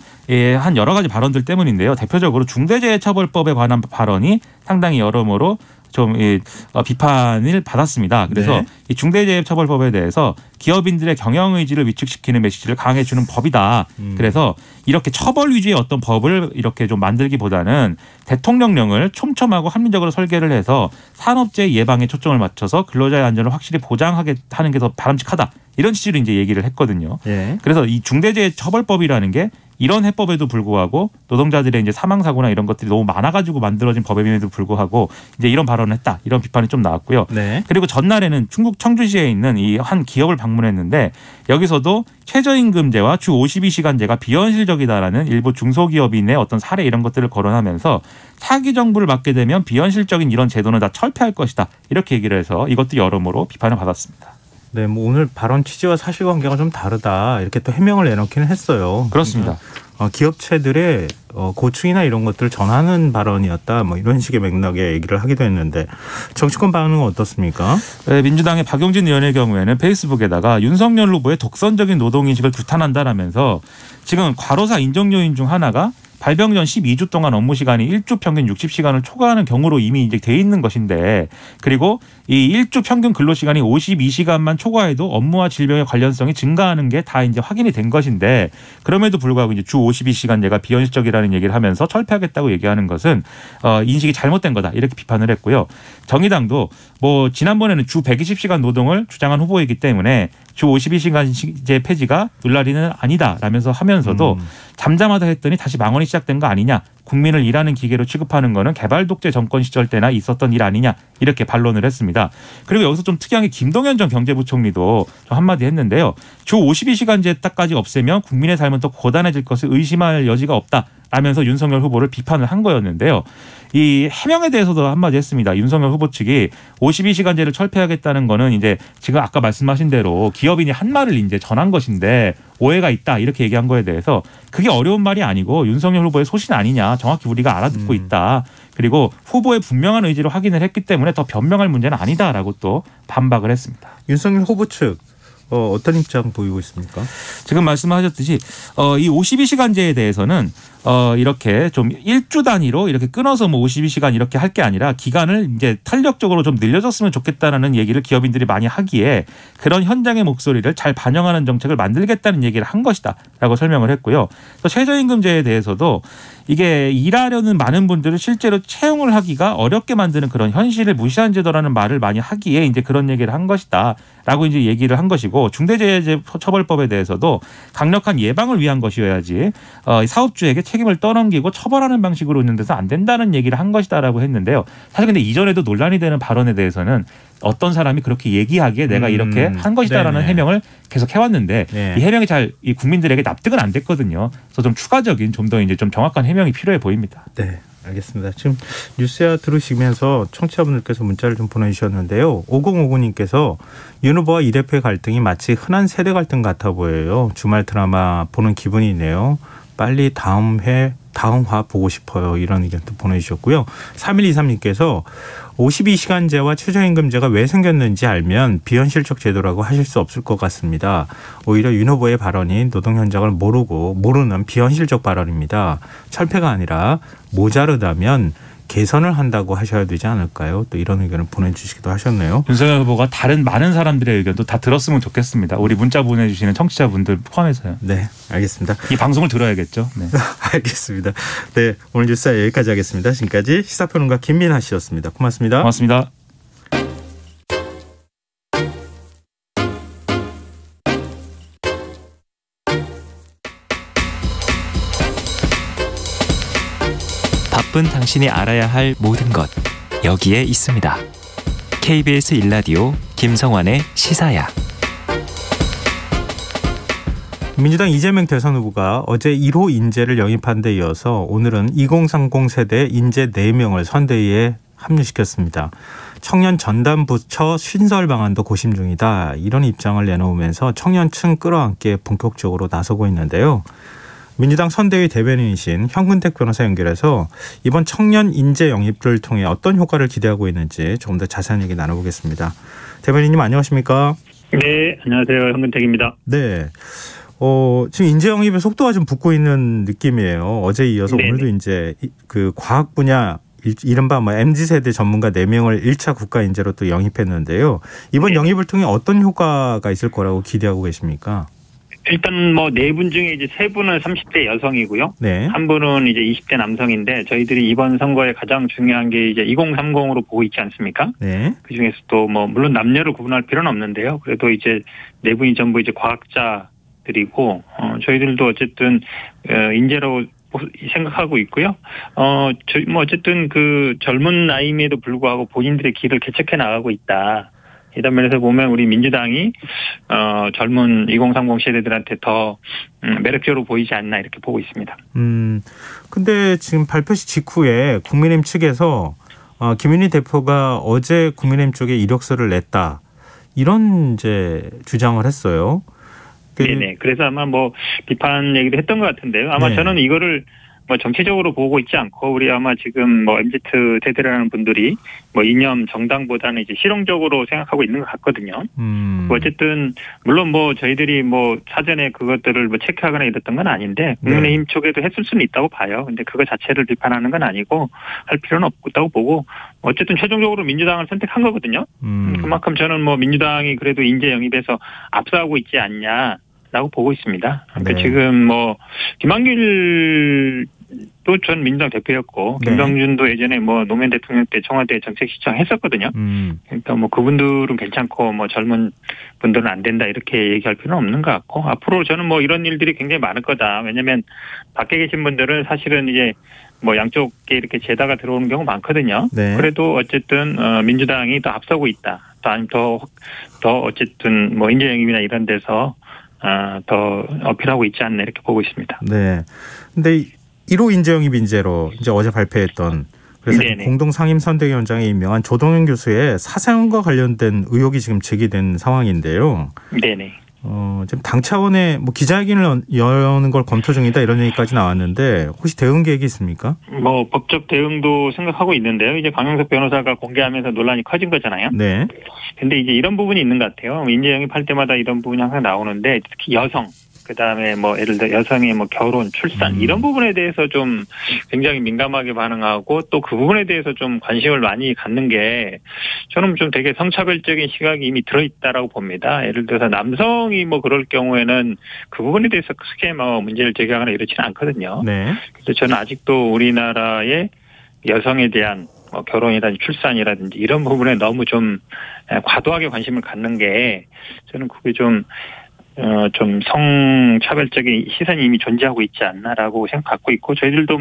한 여러 가지 발언들 때문인데요. 대표적으로 중대재해처벌법에 관한 발언이 상당히 여러모로 좀 비판을 받았습니다. 그래서 네. 이 중대재해처벌법에 대해서 기업인들의 경영 의지를 위축시키는 메시지를 강하게 주는 법이다. 그래서 이렇게 처벌 위주의 어떤 법을 이렇게 좀 만들기보다는 대통령령을 촘촘하고 합리적으로 설계를 해서 산업재해 예방에 초점을 맞춰서 근로자의 안전을 확실히 보장하게 하는 게 더 바람직하다. 이런 취지로 이제 얘기를 했거든요. 예. 그래서 이 중대재해처벌법이라는 게 이런 해법에도 불구하고 노동자들의 이제 사망 사고나 이런 것들이 너무 많아가지고 만들어진 법임에도 불구하고 이제 이런 발언을 했다 이런 비판이 좀 나왔고요. 네. 그리고 전날에는 충북 청주시에 있는 이 한 기업을 방문했는데 여기서도 최저임금제와 주 52시간제가 비현실적이다라는 일부 중소기업인의 어떤 사례 이런 것들을 거론하면서 차기 정부를 맡게 되면 비현실적인 이런 제도는 다 철폐할 것이다 이렇게 얘기를 해서 이것도 여러모로 비판을 받았습니다. 네, 뭐 오늘 발언 취지와 사실관계가 좀 다르다 이렇게 또 해명을 내놓기는 했어요. 그렇습니다. 기업체들의 고충이나 이런 것들을 전하는 발언이었다. 뭐 이런 식의 맥락의 얘기를 하기도 했는데 정치권 반응은 어떻습니까? 네, 민주당의 박용진 의원의 경우에는 페이스북에다가 윤석열 후보의 독선적인 노동인식을 규탄한다라면서 지금 과로사 인정 요인 중 하나가 발병 전 12주 동안 업무 시간이 1주 평균 60시간을 초과하는 경우로 이미 이제 돼 있는 것인데 그리고 이 1주 평균 근로 시간이 52시간만 초과해도 업무와 질병의 관련성이 증가하는 게 다 이제 확인이 된 것인데 그럼에도 불구하고 이제 주 52시간제가 비현실적이라는 얘기를 하면서 철폐하겠다고 얘기하는 것은 인식이 잘못된 거다 이렇게 비판을 했고요. 정의당도 뭐 지난번에는 주 120시간 노동을 주장한 후보이기 때문에 주 52시간제 폐지가 물날이는 아니다라면서 하면서도 잠잠하다 했더니 다시 망언이 시작된 거 아니냐. 국민을 일하는 기계로 취급하는 거는 개발 독재 정권 시절 때나 있었던 일 아니냐 이렇게 반론을 했습니다. 그리고 여기서 좀 특이한 게 김동연 전 경제부총리도 좀 한마디 했는데요. 주 52시간제 딱까지 없애면 국민의 삶은 더 고단해질 것을 의심할 여지가 없다. 라면서 윤석열 후보를 비판을 한 거였는데요. 이 해명에 대해서도 한마디 했습니다. 윤석열 후보 측이 52시간제를 철폐하겠다는 거는 이제 지금 아까 말씀하신 대로 기업인이 한 말을 이제 전한 것인데 오해가 있다 이렇게 얘기한 거에 대해서 그게 어려운 말이 아니고 윤석열 후보의 소신 아니냐 정확히 우리가 알아듣고 있다. 그리고 후보의 분명한 의지를 확인을 했기 때문에 더 변명할 문제는 아니다라고 또 반박을 했습니다. 윤석열 후보 측 어떤 입장 보이고 있습니까? 지금 말씀하셨듯이 이 52시간제에 대해서는 이렇게 좀 일주 단위로 이렇게 끊어서 뭐 52시간 이렇게 할 게 아니라 기간을 이제 탄력적으로 좀 늘려줬으면 좋겠다라는 얘기를 기업인들이 많이 하기에 그런 현장의 목소리를 잘 반영하는 정책을 만들겠다는 얘기를 한 것이다라고 설명을 했고요. 또 최저임금제에 대해서도 이게 일하려는 많은 분들을 실제로 채용을 하기가 어렵게 만드는 그런 현실을 무시한 제도라는 말을 많이 하기에 이제 그런 얘기를 한 것이다라고 이제 얘기를 한 것이고 중대재해처벌법에 대해서도 강력한 예방을 위한 것이어야지 사업주에게 책임을 떠넘기고 처벌하는 방식으로 있는 데서 안 된다는 얘기를 한 것이다라고 했는데요. 사실 근데 이전에도 논란이 되는 발언에 대해서는 어떤 사람이 그렇게 얘기하기에 내가 이렇게 한 것이다라는 해명을 계속 해왔는데 이 해명이 잘 이 국민들에게 납득은 안 됐거든요. 그래서 좀 추가적인 좀 더 이제 좀 정확한 해명이 필요해 보입니다. 네, 알겠습니다. 지금 뉴스야 들으시면서 청취자분들께서 문자를 좀 보내주셨는데요. 5059님께서 윤 후보와 이 대표의 갈등이 마치 흔한 세대 갈등 같아 보여요. 주말 드라마 보는 기분이네요. 빨리 다음 화 보고 싶어요. 이런 의견도 보내주셨고요. 3123님께서 52시간제와 최저임금제가 왜 생겼는지 알면 비현실적 제도라고 하실 수 없을 것 같습니다. 오히려 윤 후보의 발언이 노동 현장을 모르는 비현실적 발언입니다. 철폐가 아니라 모자르다면 개선을 한다고 하셔야 되지 않을까요? 또 이런 의견을 보내주시기도 하셨네요. 윤석열 후보가 다른 많은 사람들의 의견도 다 들었으면 좋겠습니다. 우리 문자 보내주시는 청취자분들 포함해서요. 네, 알겠습니다. 이 방송을 들어야겠죠. 네. 알겠습니다. 네, 오늘 뉴스야 여기까지 하겠습니다. 지금까지 시사평론가 김민하 씨였습니다. 고맙습니다. 고맙습니다. 바쁜 당신이 알아야 할 모든 것 여기에 있습니다. KBS 1라디오 김성환의 시사야. 민주당 이재명 대선 후보가 어제 1호 인재를 영입한 데 이어서 오늘은 2030 세대 인재 4명을 선대위에 합류시켰습니다. 청년 전담 부처 신설 방안도 고심 중이다. 이런 입장을 내놓으면서 청년층 끌어안기에 본격적으로 나서고 있는데요. 민주당 선대위 대변인이신 현근택 변호사 연결해서 이번 청년 인재 영입을 통해 어떤 효과를 기대하고 있는지 조금 더 자세한 얘기 나눠보겠습니다. 대변인님 안녕하십니까? 네, 안녕하세요. 현근택입니다. 네. 지금 인재 영입의 속도가 좀 붙고 있는 느낌이에요. 어제 이어서 네네. 오늘도 이제 그 과학 분야 이른바 MZ세대 전문가 4명을 1차 국가 인재로 또 영입했는데요. 이번 영입을 통해 어떤 효과가 있을 거라고 기대하고 계십니까? 일단 4분 중에 이제 3분은 30대 여성이고요. 네. 1분은 이제 20대 남성인데 저희들이 이번 선거에 가장 중요한 게 이제 2030으로 보고 있지 않습니까? 네. 그 중에서도 물론 남녀를 구분할 필요는 없는데요. 그래도 이제 4분이 전부 이제 과학자들이고 저희들도 어쨌든 인재로 생각하고 있고요. 어쨌든 그 젊은 나이임에도 불구하고 본인들의 길을 개척해 나가고 있다. 이런 면에서 보면 우리 민주당이 젊은 2030 세대들한테 더 매력적으로 보이지 않나 이렇게 보고 있습니다. 근데 지금 발표식 직후에 국민의힘 측에서 김윤희 대표가 어제 국민의힘 쪽에 이력서를 냈다. 이런 이제 주장을 했어요. 네네. 그래서 아마 비판 얘기도 했던 것 같은데요. 아마 네. 저는 이거를 정치적으로 보고 있지 않고 우리 아마 지금 MZ 세대라는 분들이 이념 정당보다는 이제 실용적으로 생각하고 있는 것 같거든요. 어쨌든 물론 저희들이 사전에 그것들을 체크하거나 이랬던 건 아닌데 국민의힘 쪽에도 했을 수는 있다고 봐요. 근데 그거 자체를 비판하는 건 아니고 할 필요는 없다고 보고 어쨌든 최종적으로 민주당을 선택한 거거든요. 그만큼 저는 민주당이 그래도 인재 영입에서 앞서가고 있지 않냐라고 보고 있습니다. 그러니까 네. 지금 김한길 또 전 민주당 대표였고 김병준도 예전에 노무현 대통령 때 청와대 정책실장 했었거든요. 그러니까 그분들은 괜찮고 젊은 분들은 안 된다 이렇게 얘기할 필요는 없는 것 같고 앞으로 저는 이런 일들이 굉장히 많을 거다. 왜냐하면 밖에 계신 분들은 사실은 이제 양쪽에 이렇게 재다가 들어오는 경우 많거든요. 네. 그래도 어쨌든 민주당이 더 앞서고 있다. 또 아니면 더 어쨌든 인재 영입이나 이런 데서 더 어필하고 있지 않나 이렇게 보고 있습니다. 네. 근데 1호 인재영입 인재로 이제 어제 발표했던 그래서 공동 상임선대위원장에 임명한 조동현 교수의 사생활과 관련된 의혹이 지금 제기된 상황인데요. 네네. 지금 당 차원의 뭐 기자회견을 여는 걸 검토 중이다 이런 얘기까지 나왔는데 혹시 대응 계획이 있습니까? 뭐 법적 대응도 생각하고 있는데요. 이제 강용석 변호사가 공개하면서 논란이 커진 거잖아요. 네. 근데 이제 이런 부분이 있는 것 같아요. 인재 영입할 때마다 이런 부분이 항상 나오는데 특히 여성. 그다음에 뭐 예를 들어 여성의 뭐 결혼, 출산 이런 부분에 대해서 좀 굉장히 민감하게 반응하고 또 그 부분에 대해서 좀 관심을 많이 갖는 게 저는 좀 되게 성차별적인 시각이 이미 들어있다라고 봅니다. 예를 들어서 남성이 뭐 그럴 경우에는 그 부분에 대해서 크게 뭐 문제를 제기하거나 이렇지는 않거든요. 네. 그래서 저는 아직도 우리나라의 여성에 대한 뭐 결혼이라든지 출산이라든지 이런 부분에 너무 좀 과도하게 관심을 갖는 게 저는 그게 좀 성차별적인 시선이 이미 존재하고 있지 않나라고 생각하고 있고 저희들도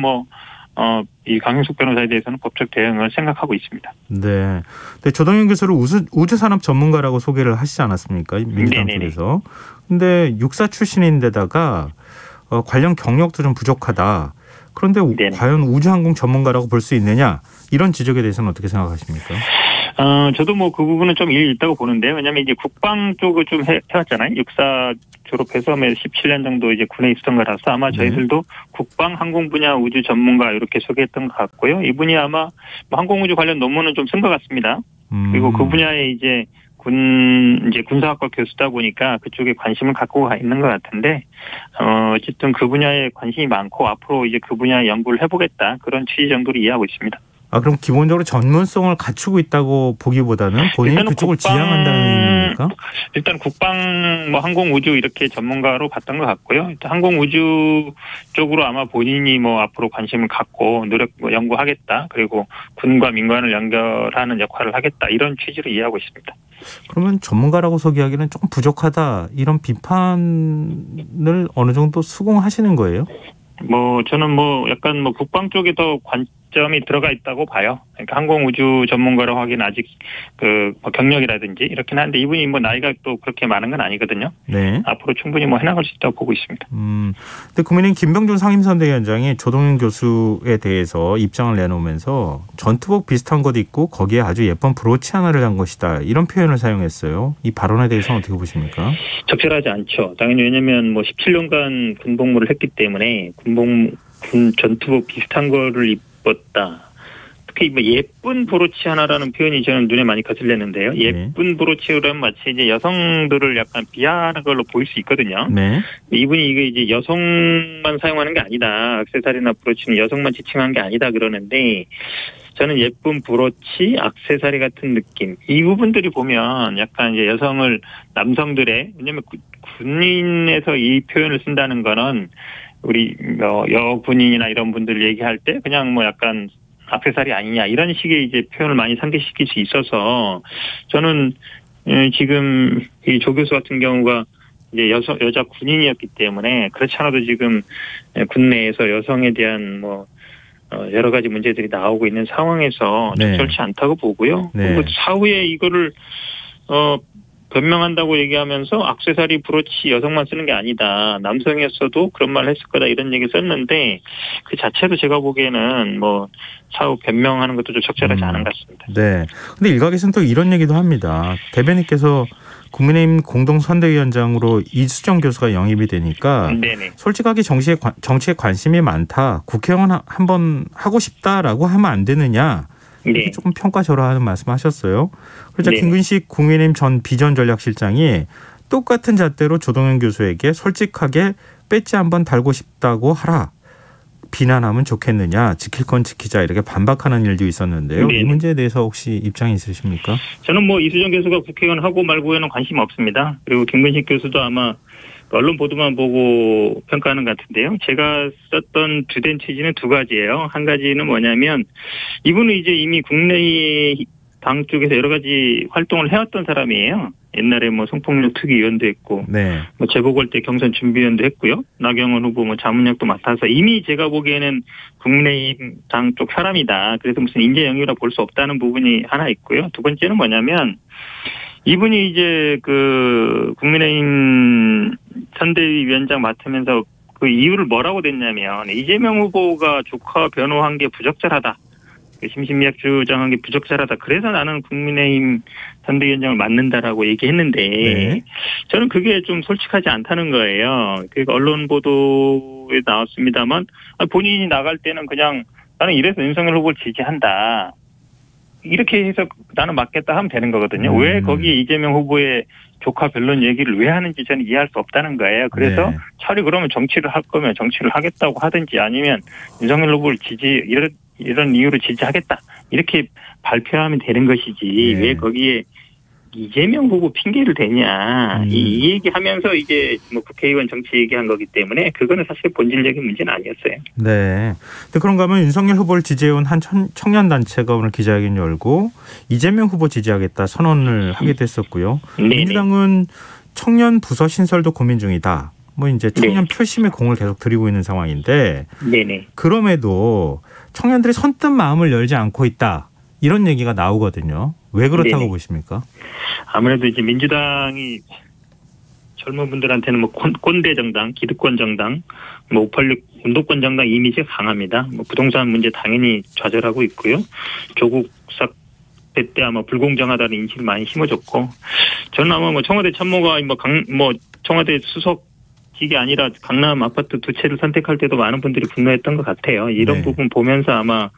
이 강용석 변호사에 대해서는 법적 대응을 생각하고 있습니다. 네. 근데 조동현 교수를 우주산업 전문가라고 소개를 하시지 않았습니까? 민주당 쪽에서. 근데 육사 출신인데다가 관련 경력도 좀 부족하다. 그런데 네네. 과연 우주항공 전문가라고 볼 수 있느냐? 이런 지적에 대해서는 어떻게 생각하십니까? 저도 뭐 그 부분은 좀 일리 있다고 보는데요. 왜냐하면 이제 국방 쪽을 좀 해왔잖아요. 육사 졸업해서 17년 정도 이제 군에 있었던 거라서 아마 저희들도 국방 항공 분야 우주 전문가 이렇게 소개했던 것 같고요. 이분이 아마 항공 우주 관련 논문은 좀 쓴 것 같습니다. 그리고 그 분야에 이제 군사학과 교수다 보니까 그쪽에 관심을 갖고 있는 것 같은데, 어쨌든 그 분야에 관심이 많고 앞으로 이제 그 분야에 연구를 해보겠다. 그런 취지 정도로 이해하고 있습니다. 그럼 기본적으로 전문성을 갖추고 있다고 보기보다는 본인이 그쪽을 지향한다는 얘기입니까? 일단 국방, 항공 우주 이렇게 전문가로 봤던 것 같고요. 일단 항공 우주 쪽으로 아마 본인이 앞으로 관심을 갖고 연구하겠다. 그리고 군과 민관을 연결하는 역할을 하겠다. 이런 취지로 이해하고 있습니다. 그러면 전문가라고 소개하기는 조금 부족하다. 이런 비판을 어느 정도 수긍하시는 거예요? 저는 약간 국방 쪽에 더 관점이 들어가 있다고 봐요. 그러니까 항공 우주 전문가라고 하기는 아직 경력이라든지 이렇긴 한데 이분이 나이가 또 그렇게 많은 건 아니거든요. 네. 앞으로 충분히 해나갈 수 있다고 보고 있습니다. 근데 국민의힘 김병준 상임선대위원장이 조동현 교수에 대해서 입장을 내놓으면서 전투복 비슷한 것도 있고 거기에 아주 예쁜 브로치 하나를 한 것이다. 이런 표현을 사용했어요. 이 발언에 대해서는 어떻게 보십니까? 적절하지 않죠. 당연히 왜냐하면 17년간 군복무를 했기 때문에 군 전투복 비슷한 거를 입었다. 특히 예쁜 브로치 하나라는 표현이 저는 눈에 많이 거슬렸는데요. 예쁜 브로치라면 마치 이제 여성들을 약간 비하하는 걸로 보일 수 있거든요. 네. 이분이 이제 여성만 사용하는 게 아니다. 액세서리나 브로치는 여성만 지칭한 게 아니다 그러는데 저는 예쁜 브로치, 액세서리 같은 느낌. 이 부분들이 보면 약간 이제 남성들의 왜냐면 군인에서 이 표현을 쓴다는 거는 우리 여군인이나 이런 분들 얘기할 때 그냥 약간 액세서리 아니냐 이런 식의 이제 표현을 많이 상기시킬 수 있어서 저는 지금 이 조 교수 같은 경우가 이제 여자 군인이었기 때문에 그렇지 않아도 지금 군내에서 여성에 대한 여러 가지 문제들이 나오고 있는 상황에서 적절치 않다고 보고요. 네. 그리고 사후에 이거를 변명한다고 얘기하면서 액세서리 브로치 여성만 쓰는 게 아니다. 남성이었어도 그런 말을 했을 거다 이런 얘기 썼는데 그 자체도 제가 보기에는 사후 변명하는 것도 좀 적절하지 않은 것 같습니다. 네. 근데 일각에서는 또 이런 얘기도 합니다. 대변인께서 국민의힘 공동선대위원장으로 이수정 교수가 영입이 되니까 네네. 솔직하게 정치에 관심이 많다. 국회의원 한번 하고 싶다라고 하면 안 되느냐. 이렇게 네. 조금 평가절하하는 말씀하셨어요. 그러자 네. 김근식 국민의힘 전 비전전략실장이 똑같은 잣대로 조동현 교수에게 솔직하게 배지 한번 달고 싶다고 하라. 비난하면 좋겠느냐. 지킬 건 지키자. 이렇게 반박하는 일도 있었는데요. 네. 이 문제에 대해서 혹시 입장이 있으십니까? 저는 이수정 교수가 국회의원 하고 말고에는 관심 없습니다. 그리고 김근식 교수도 아마 언론 보도만 보고 평가하는 것 같은데요. 제가 썼던 주된 취지는 두 가지예요. 한 가지는 뭐냐면 이분은 이제 이미 국내당 쪽에서 여러 가지 활동을 해왔던 사람이에요. 옛날에 성폭력 특위위원도 했고, 네. 재보궐 때 경선 준비위원도 했고요. 나경원 후보 자문역도 맡아서 이미 제가 보기에는 국민의힘 당 쪽 사람이다. 그래서 무슨 인재 영입이라 볼 수 없다는 부분이 하나 있고요. 두 번째는 뭐냐면 이분이 이제 국민의힘 선대위 위원장 맡으면서 그 이유를 뭐라고 냈냐면 이재명 후보가 조카 변호한 게 부적절하다. 심신미약 주장한 게 부적절하다. 그래서 나는 국민의힘 선대위원장을 맡는다라고 얘기했는데 네. 저는 그게 좀 솔직하지 않다는 거예요. 그러니까 언론 보도에 나왔습니다만 본인이 나갈 때는 그냥 나는 이래서 윤석열 후보를 지지한다. 이렇게 해서 나는 맡겠다 하면 되는 거거든요. 왜 거기에 이재명 후보의 조카 변론 얘기를 왜 하는지 저는 이해할 수 없다는 거예요. 그래서 네. 차라리 그러면 정치를 할 거면 정치를 하겠다고 하든지 아니면 윤석열 후보를 이런 이유로 지지하겠다. 이렇게 발표하면 되는 것이지. 네. 왜 거기에 이재명 후보 핑계를 대냐. 이 얘기하면서 이제 뭐 국회의원 정치 얘기한 거기 때문에 그거는 사실 본질적인 문제는 아니었어요. 네. 근데 그런가 하면 윤석열 후보를 지지해온 한 청년단체가 오늘 기자회견 열고 이재명 후보 지지하겠다 선언을 하게 됐었고요. 민주당은 청년 부서 신설도 고민 중이다. 뭐 이제 청년 네. 표심에 공을 계속 들이고 있는 상황인데 네네. 그럼에도 청년들이 선뜻 마음을 열지 않고 있다. 이런 얘기가 나오거든요. 왜 그렇다고 네네. 보십니까? 아무래도 이제 민주당이 젊은 분들한테는 뭐 꼰대 정당, 기득권 정당, 뭐 586 운동권 정당 이미지가 강합니다. 뭐 부동산 문제 당연히 좌절하고 있고요. 조국 사태 때 아마 불공정하다는 인식을 많이 심어줬고, 저는 아마 뭐 청와대 참모가 뭐 청와대 수석직이 아니라 강남 아파트 2채를 선택할 때도 많은 분들이 분노했던 것 같아요. 이런 네. 부분 보면서 아마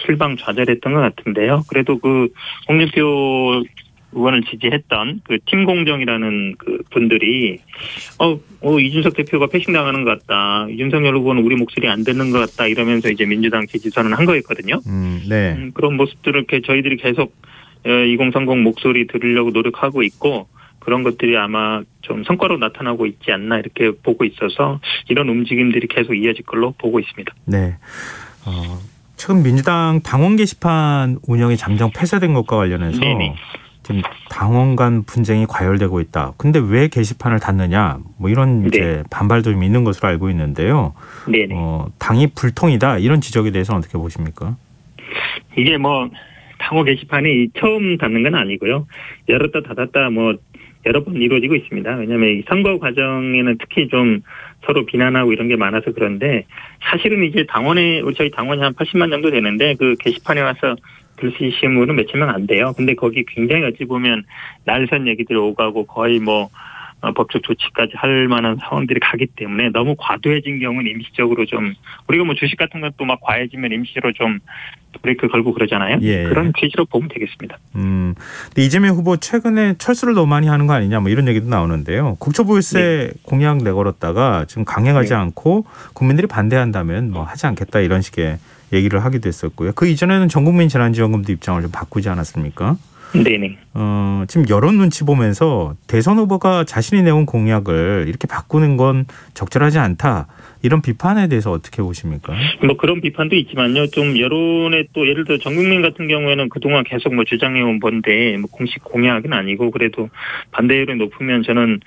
실방 좌절했던 것 같은데요. 그래도 그 홍준표 의원을 지지했던 그 팀공정이라는 그 분들이 이준석 대표가 패싱당하는 것 같다. 윤석열 후보는 우리 목소리 안 듣는 것 같다. 이러면서 이제 민주당 지지 선언한 거였거든요. 네. 그런 모습들을 이렇게 저희들이 계속 2030 목소리 들으려고 노력하고 있고 그런 것들이 아마 좀 성과로 나타나고 있지 않나 이렇게 보고 있어서 이런 움직임들이 계속 이어질 걸로 보고 있습니다. 네. 최근 민주당 당원 게시판 운영이 잠정 폐쇄된 것과 관련해서 네네. 지금 당원 간 분쟁이 과열되고 있다. 근데 왜 게시판을 닫느냐? 뭐 이런 네. 이제 반발도 좀 있는 것으로 알고 있는데요. 네네. 당이 불통이다. 이런 지적에 대해서는 어떻게 보십니까? 이게 뭐 당원 게시판이 처음 닫는 건 아니고요. 열었다 닫았다 뭐 여러 번 이루어지고 있습니다. 왜냐하면 이 선거 과정에는 특히 좀 서로 비난하고 이런 게 많아서 그런데 사실은 이제 저희 당원이 한 80만 정도 되는데 그 게시판에 와서 글 쓰시는 분은 몇천 명 안 돼요. 근데 거기 굉장히 어찌 보면 날선 얘기들이 오가고 거의 뭐 법적 조치까지 할 만한 상황들이 가기 때문에 너무 과도해진 경우는 임시적으로 좀 우리가 뭐 주식 같은 것도 막 과해지면 임시로 좀 브레이크 걸고 그러잖아요. 예. 그런 취지로 보면 되겠습니다. 근데 이재명 후보 최근에 철수를 너무 많이 하는 거 아니냐 뭐 이런 얘기도 나오는데요. 국토보유세 네. 공약 내걸었다가 지금 강행하지 네. 않고 국민들이 반대한다면 뭐 하지 않겠다 이런 식의 얘기를 하기도 했었고요. 그 이전에는 전국민 재난지원금도 입장을 좀 바꾸지 않았습니까? 네네. 지금 여론 눈치 보면서 대선 후보가 자신이 내온 공약을 이렇게 바꾸는 건 적절하지 않다. 이런 비판에 대해서 어떻게 보십니까? 뭐 그런 비판도 있지만요. 좀 여론에 또 예를 들어 전국민 같은 경우에는 그동안 계속 뭐 주장해온 건데 뭐 공식 공약은 아니고 그래도 반대 여론이 높으면 저는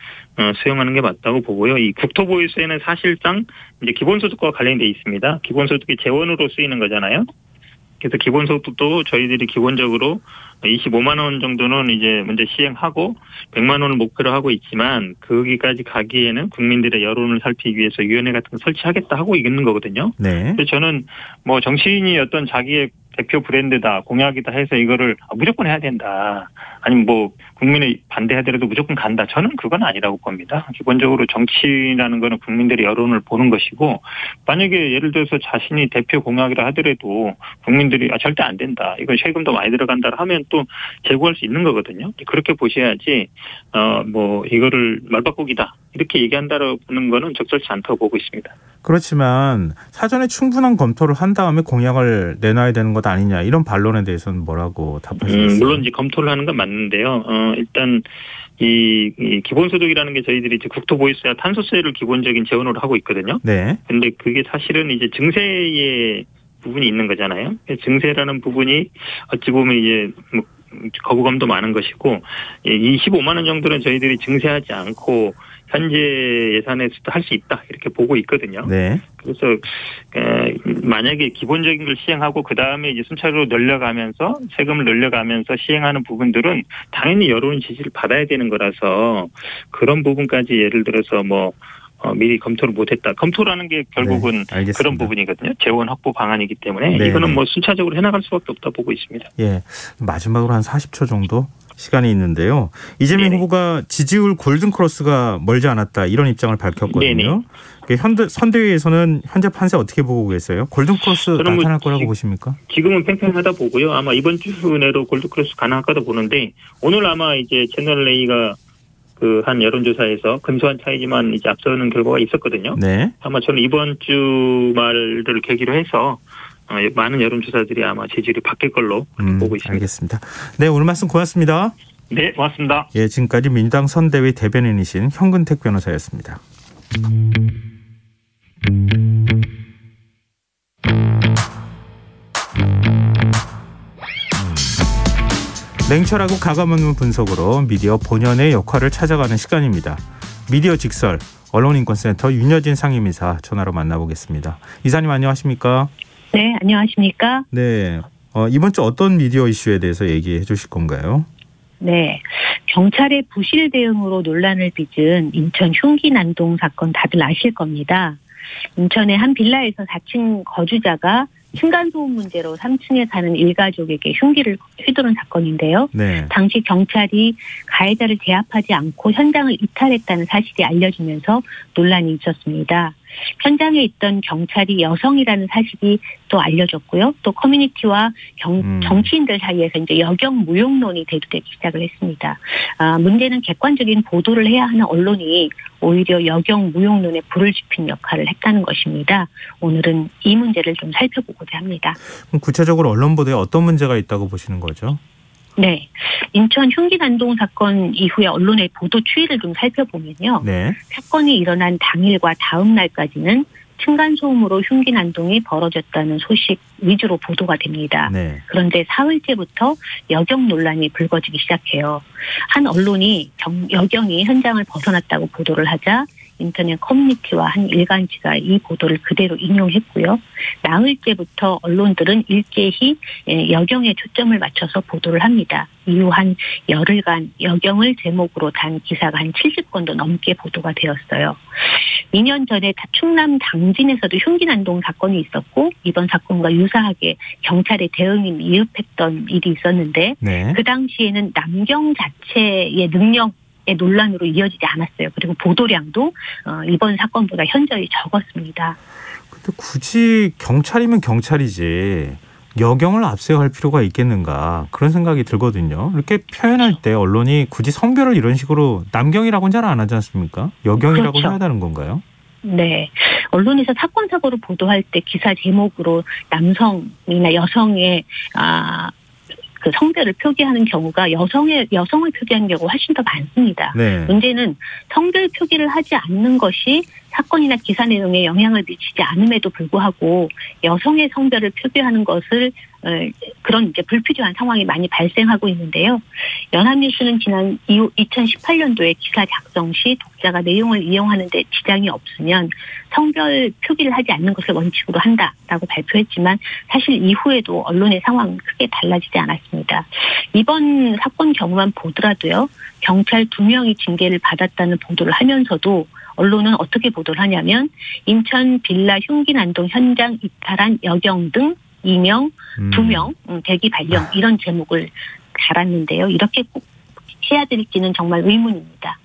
수용하는 게 맞다고 보고요. 이 국토보유세는 사실상 이제 기본소득과 관련돼 있습니다. 기본소득이 재원으로 쓰이는 거잖아요. 그래서 기본소득도 저희들이 기본적으로 25만 원 정도는 이제 먼저 시행하고 100만 원을 목표로 하고 있지만 거기까지 가기에는 국민들의 여론을 살피기 위해서 위원회 같은 거 설치하겠다 하고 있는 거거든요. 네. 그래서 저는 뭐 정치인이 어떤 자기의 대표 브랜드다, 공약이다 해서 이거를 무조건 해야 된다. 아니면 뭐 국민이 반대하더라도 무조건 간다. 저는 그건 아니라고 봅니다. 기본적으로 정치라는 거는 국민들의 여론을 보는 것이고 만약에 예를 들어서 자신이 대표 공약이라 하더라도 국민들이 절대 안 된다. 이건 세금도 많이 들어간다 하면 또 제고할 수 있는 거거든요. 그렇게 보셔야지 뭐 이거를 말바꾸기다. 이렇게 얘기한다라고 보는 거는 적절치 않다고 보고 있습니다. 그렇지만 사전에 충분한 검토를 한 다음에 공약을 내놔야 되는 것 아니냐 이런 반론에 대해서는 뭐라고 답하셨어요? 물론 이제 검토를 하는 건 맞는데요. 일단 이 기본소득이라는 게 저희들이 이제 국토보유세와 탄소세를 기본적인 재원으로 하고 있거든요. 네. 근데 그게 사실은 이제 증세의 부분이 있는 거잖아요. 증세라는 부분이 어찌 보면 이제 뭐 거부감도 많은 것이고 25만 원 정도는 저희들이 증세하지 않고 현재 예산에서도 할 수 있다 이렇게 보고 있거든요. 네. 그래서 만약에 기본적인 걸 시행하고 그 다음에 이제 순차적으로 늘려가면서 세금을 늘려가면서 시행하는 부분들은 당연히 여론 지지를 받아야 되는 거라서 그런 부분까지 예를 들어서 뭐 미리 검토를 못했다. 검토라는 게 결국은 네, 그런 부분이거든요. 재원 확보 방안이기 때문에 네, 이거는 뭐 순차적으로 해나갈 수밖에 없다 보고 있습니다. 예, 마지막으로 한 40초 정도 시간이 있는데요. 이재명 네네. 후보가 지지율 골든크로스가 멀지 않았다 이런 입장을 밝혔거든요. 선대위에서는 현재 판세 어떻게 보고 계세요? 골든크로스 나타날 거라고 보십니까? 지금은 팽팽하다 보고요. 아마 이번 주 내로 골든크로스 가능할 거다 보는데 오늘 아마 이제 채널 A가 그 한 여론조사에서 근소한 차이지만 이제 앞서는 결과가 있었거든요. 네. 아마 저는 이번 주말을 계기로 해서 많은 여론조사들이 아마 지지율이 바뀔 걸로 보고 있습니다. 알겠습니다. 네, 오늘 말씀 고맙습니다. 네, 고맙습니다. 예, 지금까지 민주당 선대위 대변인이신 현근택 변호사였습니다. 냉철하고 가감없는 분석으로 미디어 본연의 역할을 찾아가는 시간입니다. 미디어 직설 언론인권센터 윤여진 상임이사 전화로 만나보겠습니다. 이사님 안녕하십니까? 네, 안녕하십니까? 네, 이번 주 어떤 미디어 이슈에 대해서 얘기해 주실 건가요? 네, 경찰의 부실 대응으로 논란을 빚은 인천 흉기 난동 사건 다들 아실 겁니다. 인천의 한 빌라에서 4층 거주자가 층간소음 문제로 3층에 사는 일가족에게 흉기를 휘두른 사건인데요. 네. 당시 경찰이 가해자를 제압하지 않고 현장을 이탈했다는 사실이 알려지면서 논란이 있었습니다. 현장에 있던 경찰이 여성이라는 사실이 또 알려졌고요. 또 커뮤니티와 정치인들 사이에서 이제 여경 무용론이 대두되기 시작을 했습니다. 문제는 객관적인 보도를 해야 하는 언론이 오히려 여경 무용론에 불을 지핀 역할을 했다는 것입니다. 오늘은 이 문제를 좀 살펴보고자 합니다. 그럼 구체적으로 언론 보도에 어떤 문제가 있다고 보시는 거죠? 네. 인천 흉기 난동 사건 이후에 언론의 보도 추이를 좀 살펴보면요. 네. 사건이 일어난 당일과 다음 날까지는 층간소음으로 흉기 난동이 벌어졌다는 소식 위주로 보도가 됩니다. 네. 그런데 사흘째부터 여경 논란이 불거지기 시작해요. 한 언론이 여경이 현장을 벗어났다고 보도를 하자 인터넷 커뮤니티와 한 일간지가 이 보도를 그대로 인용했고요. 나흘째부터 언론들은 일제히 여경에 초점을 맞춰서 보도를 합니다. 이후 한 열흘간 여경을 제목으로 단 기사가 한 70건도 넘게 보도가 되었어요. 2년 전에 충남 당진에서도 흉기 난동 사건이 있었고 이번 사건과 유사하게 경찰의 대응이 미흡했던 일이 있었는데 네. 그 당시에는 남경 자체의 능력 논란으로 이어지지 않았어요. 그리고 보도량도 이번 사건보다 현저히 적었습니다. 근데 굳이 경찰이면 경찰이지 여경을 앞세워할 필요가 있겠는가 그런 생각이 들거든요. 이렇게 표현할 때 언론이 굳이 성별을 이런 식으로 남경이라고는 잘 안 하지 않습니까? 여경이라고 그렇죠. 해야 되는 건가요? 네. 언론에서 사건 사고를 보도할 때 기사 제목으로 남성이나 여성의 그 성별을 표기하는 경우가 여성을 표기하는 경우가 훨씬 더 많습니다. 네. 문제는 성별 표기를 하지 않는 것이 사건이나 기사 내용에 영향을 미치지 않음에도 불구하고 여성의 성별을 표기하는 것을 그런 이제 불필요한 상황이 많이 발생하고 있는데요. 연합뉴스는 지난 2018년도에 기사 작성 시 독자가 내용을 이용하는 데 지장이 없으면 성별 표기를 하지 않는 것을 원칙으로 한다라고 발표했지만 사실 이후에도 언론의 상황은 크게 달라지지 않았습니다. 이번 사건 경우만 보더라도요. 경찰 2명이 징계를 받았다는 보도를 하면서도 언론은 어떻게 보도를 하냐면 인천 빌라 흉기 난동 현장 이탈한 여경 등 2명, 2명 대기 발령 이런 제목을 달았는데요. 이렇게 꼭 해야 될지는 정말 의문입니다.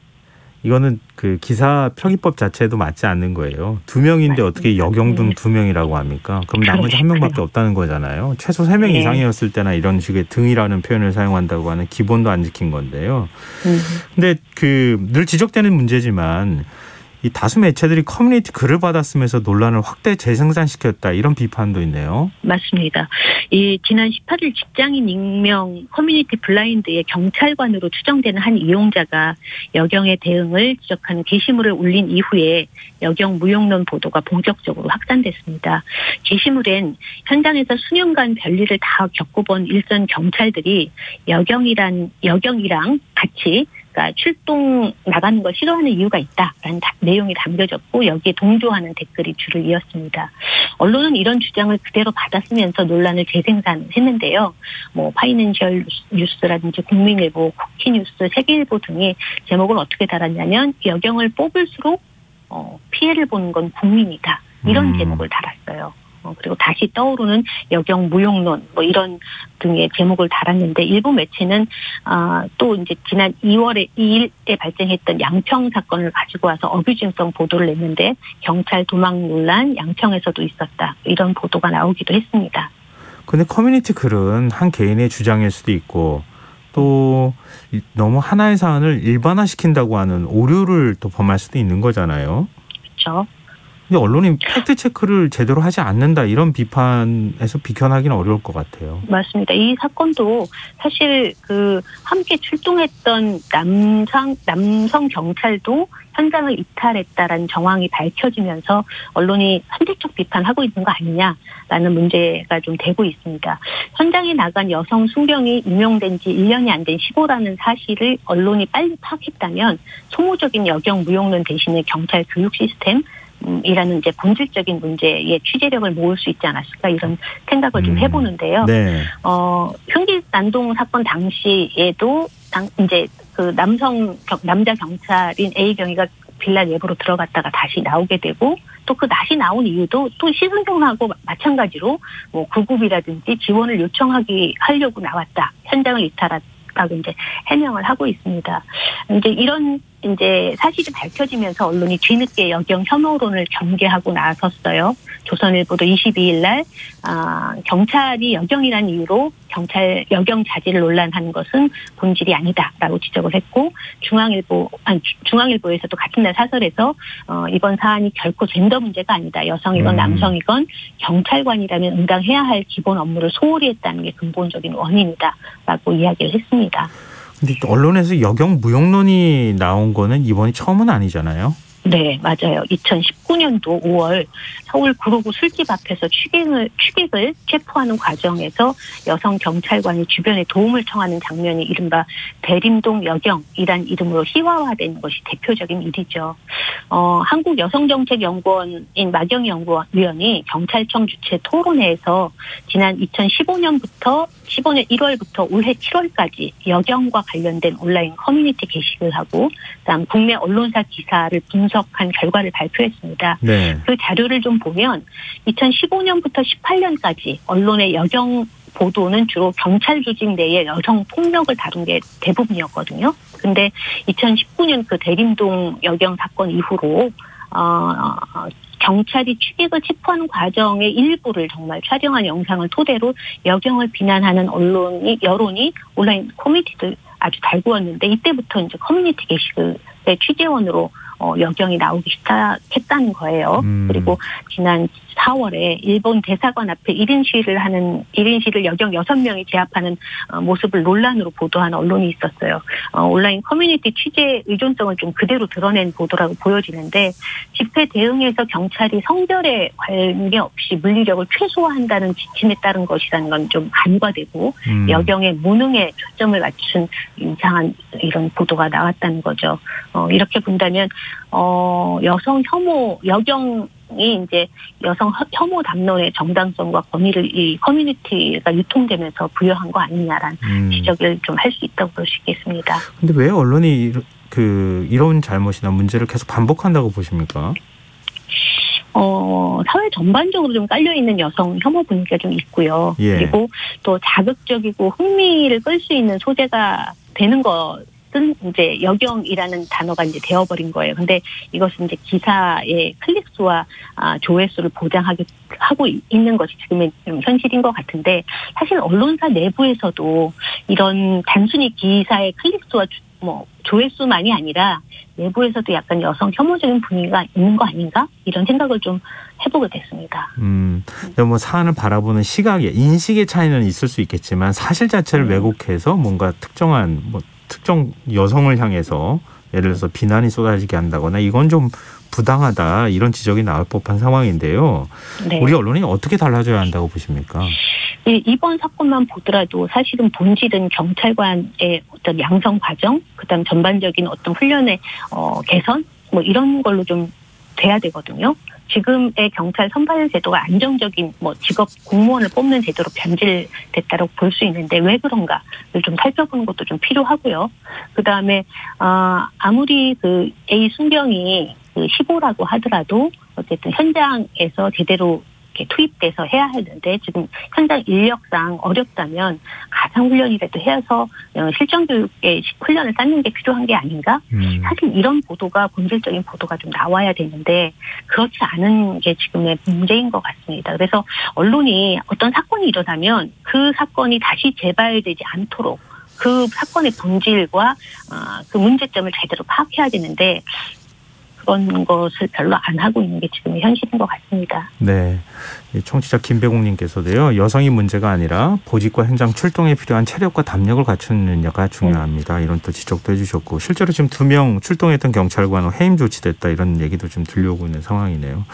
이거는 그 기사 표기법 자체도 맞지 않는 거예요. 2명인데 어떻게 여경 등 2명이라고 합니까? 그럼 나머지 1명밖에 없다는 거잖아요. 최소 3명 네. 이상이었을 때나 이런 식의 등이라는 표현을 사용한다고 하는 기본도 안 지킨 건데요. 근데 그 늘 지적되는 문제지만 이 다수 매체들이 커뮤니티 글을 받았으면서 논란을 확대 재생산시켰다 이런 비판도 있네요. 맞습니다. 이 지난 18일 직장인 익명 커뮤니티 블라인드의 경찰관으로 추정되는 한 이용자가 여경의 대응을 지적하는 게시물을 올린 이후에 여경 무용론 보도가 본격적으로 확산됐습니다. 게시물엔 현장에서 수년간 별일을 다 겪어본 일선 경찰들이 여경이랑 같이 출동 나가는 걸 싫어하는 이유가 있다라는 내용이 담겨졌고 여기에 동조하는 댓글이 줄을 이었습니다. 언론은 이런 주장을 그대로 받았으면서 논란을 재생산했는데요. 파이낸셜 뉴스라든지 국민일보, 쿠키뉴스, 세계일보 등의 제목을 어떻게 달았냐면 여경을 뽑을수록 피해를 보는 건 국민이다. 이런 제목을 달았어요. 그리고 다시 떠오르는 여경 무용론 뭐 이런 등의 제목을 달았는데 일부 매체는 또 이제 지난 2일에 발생했던 양평 사건을 가지고 와서 어뷰징성 보도를 냈는데 경찰 도망 논란 양평에서도 있었다. 이런 보도가 나오기도 했습니다. 근데 커뮤니티 글은 한 개인의 주장일 수도 있고 또 너무 하나의 사안을 일반화시킨다고 하는 오류를 또 범할 수도 있는 거잖아요. 그렇죠. 근데 언론이 팩트체크를 제대로 하지 않는다 이런 비판에서 비견하기는 어려울 것 같아요. 맞습니다. 이 사건도 사실 함께 출동했던 남성 경찰도 현장을 이탈했다라는 정황이 밝혀지면서 언론이 선택적 비판하고 있는 거 아니냐라는 문제가 좀 되고 있습니다. 현장에 나간 여성 순경이 임용된 지 1년이 안 된 15라는 사실을 언론이 빨리 파악했다면 소모적인 여경 무용론 대신에 경찰 교육 시스템 이라는 이제 본질적인 문제에 취재력을 모을 수 있지 않았을까 이런 생각을 좀 해보는데요. 네. 흉기 난동 사건 당시에도 이제 남자 경찰인 A 경위가 빌라 내부로 들어갔다가 다시 나오게 되고 또 그 다시 나온 이유도 또 시승경하고 마찬가지로 뭐 구급이라든지 지원을 하려고 나왔다. 현장을 이탈했다고 이제 해명을 하고 있습니다. 이제 이런 사실이 밝혀지면서 언론이 뒤늦게 여경 혐오론을 경계하고 나섰어요. 조선일보도 22일 날 경찰이 여경이라는 이유로 경찰 여경 자질을 논란하는 것은 본질이 아니다라고 지적을 했고 중앙일보에서도 같은 날 사설에서 이번 사안이 결코 젠더 문제가 아니다. 여성이건 남성이건 경찰관이라면 응당해야 할 기본 업무를 소홀히 했다는 게 근본적인 원인이다라고 이야기를 했습니다. 근데 언론에서 여경 무용론이 나온 거는 이번이 처음은 아니잖아요. 네, 맞아요. 2019년도 5월 서울 구로구 술집 앞에서 취객을 체포하는 과정에서 여성 경찰관이 주변에 도움을 청하는 장면이 이른바 대림동 여경이란 이름으로 희화화된 것이 대표적인 일이죠. 한국여성정책연구원인 마경희 연구위원이 경찰청 주최 토론회에서 지난 2015년 1월부터 올해 7월까지 여경과 관련된 온라인 커뮤니티 게시를 하고 그다음 국내 언론사 기사를 분석한 결과를 발표했습니다. 네. 그 자료를 좀 보면 2015년부터 18년까지 언론의 여경 보도는 주로 경찰 조직 내의 여성 폭력을 다룬 게 대부분이었거든요. 근데 2019년 그 대림동 여경 사건 이후로 경찰이 취객을 체포하는 과정의 일부를 정말 촬영한 영상을 토대로 여경을 비난하는 여론이 온라인 커뮤니티를 아주 달구었는데 이때부터 이제 커뮤니티 게시글의 취재원으로 여경이 나오기 시작했다는 거예요. 그리고 지난 4월에 일본 대사관 앞에 1인 시위를 여경 6명이 제압하는 모습을 논란으로 보도한 언론이 있었어요. 온라인 커뮤니티 취재 의존성을 좀 그대로 드러낸 보도라고 보여지는데 집회 대응에서 경찰이 성별에 관계없이 물리력을 최소화한다는 지침에 따른 것이라는 건 좀 간과되고 여경의 무능에 초점을 맞춘 이상한 이런 보도가 나왔다는 거죠. 이렇게 본다면 여경이 이제 여성 혐오 담론의 정당성과 권위를 이 커뮤니티가 유통되면서 부여한 거 아니냐라는 지적을 좀 할 수 있다고 볼 수 있겠습니다. 근데 왜 언론이 이런 잘못이나 문제를 계속 반복한다고 보십니까? 사회 전반적으로 좀 깔려있는 여성 혐오 분위기가 좀 있고요. 예. 그리고 또 자극적이고 흥미를 끌 수 있는 소재가 되는 것은 이제 여경이라는 단어가 이제 되어버린 거예요. 근데 이것은 이제 기사의 클릭수와 조회수를 하고 있는 것이 지금의 좀 현실인 것 같은데 사실 언론사 내부에서도 이런 단순히 기사의 클릭수와 조회수만이 아니라 내부에서도 약간 여성 혐오적인 분위기가 있는 거 아닌가? 이런 생각을 좀 해보게 됐습니다. 뭐 사안을 바라보는 인식의 차이는 있을 수 있겠지만 사실 자체를 왜곡해서 뭔가 특정 여성을 향해서 예를 들어서 비난이 쏟아지게 한다거나 이건 좀 부당하다 이런 지적이 나올 법한 상황인데요. 네. 우리 언론이 어떻게 달라져야 한다고 보십니까? 네, 이번 사건만 보더라도 사실은 본질은 경찰관의 어떤 양성 과정, 그다음 전반적인 어떤 훈련의 개선 이런 걸로 좀 돼야 되거든요. 지금의 경찰 선발 제도가 안정적인 직업 공무원을 뽑는 제도로 변질됐다고 볼 수 있는데 왜 그런가를 좀 살펴보는 것도 좀 필요하고요. 그다음에 아무리 A 순경이 그 시보라고 하더라도 어쨌든 현장에서 제대로 투입돼서 해야 하는데 지금 현장 인력상 어렵다면 가상훈련이라도 해서 실전교육의 훈련을 쌓는 게 필요한 게 아닌가? 사실 이런 보도가 본질적인 보도가 좀 나와야 되는데 그렇지 않은 게 지금의 문제인 것 같습니다. 그래서 언론이 어떤 사건이 일어나면 그 사건이 다시 재발되지 않도록 그 사건의 본질과 그 문제점을 제대로 파악해야 되는데 그런 것을 별로 안 하고 있는 게 지금의 현실인 것 같습니다. 네, 청취자 김배공님께서도요. 여성이 문제가 아니라 보직과 현장 출동에 필요한 체력과 담력을 갖추느냐가 중요합니다. 이런 또 지적도 해주셨고 실제로 지금 2명 출동했던 경찰관 해임 조치됐다 이런 얘기도 좀 들려오고 있는 상황이네요.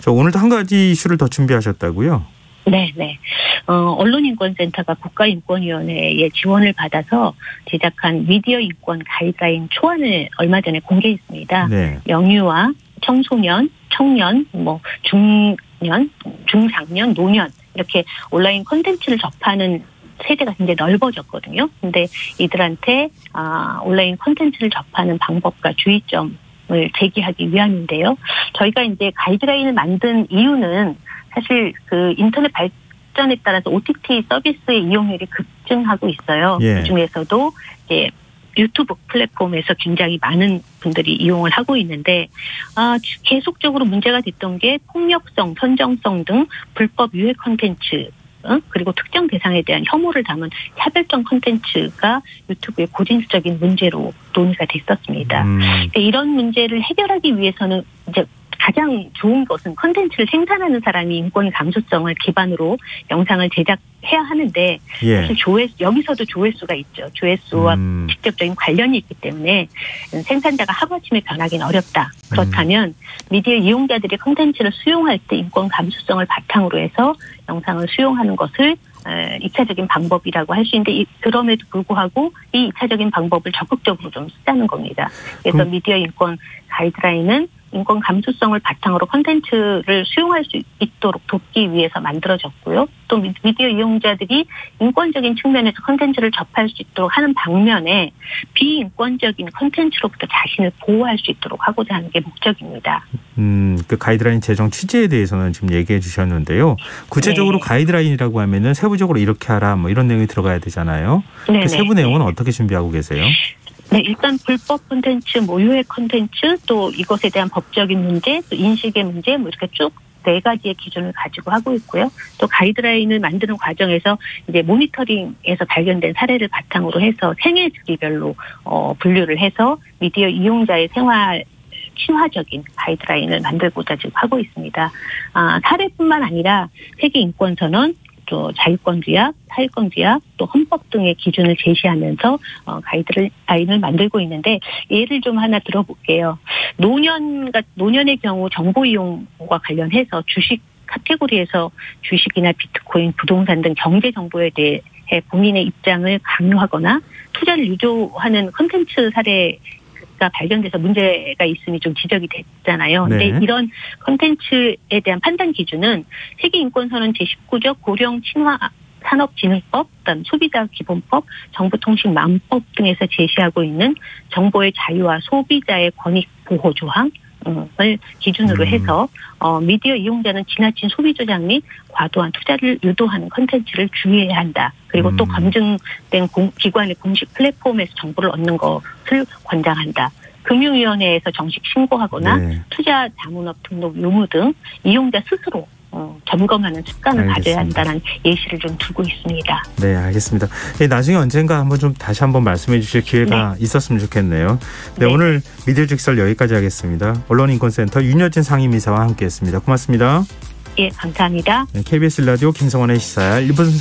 오늘도 한 가지 이슈를 더 준비하셨다고요? 네. 언론인권센터가 국가인권위원회의 지원을 받아서 제작한 미디어 인권 가이드라인 초안을 얼마 전에 공개했습니다. 네. 영유아, 청소년, 청년, 중년, 중장년, 노년 이렇게 온라인 콘텐츠를 접하는 세대가 굉장히 넓어졌거든요. 근데 이들한테 온라인 콘텐츠를 접하는 방법과 주의점을 제기하기 위함인데요. 저희가 이제 가이드라인을 만든 이유는 사실 그 인터넷 발전에 따라서 OTT 서비스의 이용률이 급증하고 있어요. 예. 그중에서도 이제 유튜브 플랫폼에서 굉장히 많은 분들이 이용을 하고 있는데 계속적으로 문제가 됐던 게 폭력성, 선정성 등 불법 유해 콘텐츠 그리고 특정 대상에 대한 혐오를 담은 차별적 콘텐츠가 유튜브의 고질적인 문제로 논의가 됐었습니다. 이런 문제를 해결하기 위해서는 이제 가장 좋은 것은 콘텐츠를 생산하는 사람이 인권 감수성을 기반으로 영상을 제작해야 하는데 사실 여기서도 조회수가 있죠. 조회수와 직접적인 관련이 있기 때문에 생산자가 하루아침에 변하기는 어렵다. 그렇다면 미디어 이용자들이 콘텐츠를 수용할 때 인권 감수성을 바탕으로 해서 영상을 수용하는 것을 2차적인 방법이라고 할 수 있는데 그럼에도 불구하고 이 2차적인 방법을 적극적으로 좀 쓰자는 겁니다. 그래서 미디어 인권 가이드라인은 인권 감수성을 바탕으로 콘텐츠를 수용할 수 있도록 돕기 위해서 만들어졌고요. 또 미디어 이용자들이 인권적인 측면에서 콘텐츠를 접할 수 있도록 하는 방면에 비인권적인 콘텐츠로부터 자신을 보호할 수 있도록 하고자 하는 게 목적입니다. 그 가이드라인 제정 취지에 대해서는 지금 얘기해 주셨는데요. 구체적으로 가이드라인이라고 하면은 세부적으로 이렇게 하라 뭐 이런 내용이 들어가야 되잖아요. 그 세부 내용은 어떻게 준비하고 계세요? 네, 일단 불법 콘텐츠, 유해 콘텐츠, 또 이것에 대한 법적인 문제, 또 인식의 문제, 이렇게 쭉 4가지의 기준을 가지고 하고 있고요. 또 가이드라인을 만드는 과정에서 이제 모니터링에서 발견된 사례를 바탕으로 해서 생애 주기별로 분류를 해서 미디어 이용자의 생활 친화적인 가이드라인을 만들고자 지금 하고 있습니다. 사례뿐만 아니라 세계인권선언, 또 자유권규약, 사회권규약, 또 헌법 등의 기준을 제시하면서 가이드라인을 만들고 있는데 예를 좀 하나 들어볼게요. 노년의 경우 정보 이용과 관련해서 주식 카테고리에서 주식이나 비트코인, 부동산 등 경제 정보에 대해 본인의 입장을 강요하거나 투자를 유도하는 콘텐츠 사례가 발견돼서 문제가 있음이 좀 지적이 됐잖아요. 근데 이런 콘텐츠에 대한 판단 기준은 세계인권선언 제19조 고령 친화 산업진흥법, 그다음 소비자기본법, 정보통신망법 등에서 제시하고 있는 정보의 자유와 소비자의 권익 보호 조항 을 기준으로 해서 미디어 이용자는 지나친 소비 조작 및 과도한 투자를 유도하는 콘텐츠를 주의해야 한다. 그리고 또 검증된 기관의 공식 플랫폼에서 정보를 얻는 것을 권장한다. 금융위원회에서 정식 신고하거나 투자 자문업 등록 유무 등 이용자 스스로 점검하는 습관을 가져야 한다는 예시를 좀 두고 있습니다. 네, 알겠습니다. 나중에 언젠가 다시 한번 말씀해 주실 기회가 있었으면 좋겠네요. 네, 오늘 미디어 직설 여기까지 하겠습니다. 언론인권센터 윤여진 상임이사와 함께했습니다. 고맙습니다. 예, 감사합니다. KBS 라디오 김성환의 시사야 1분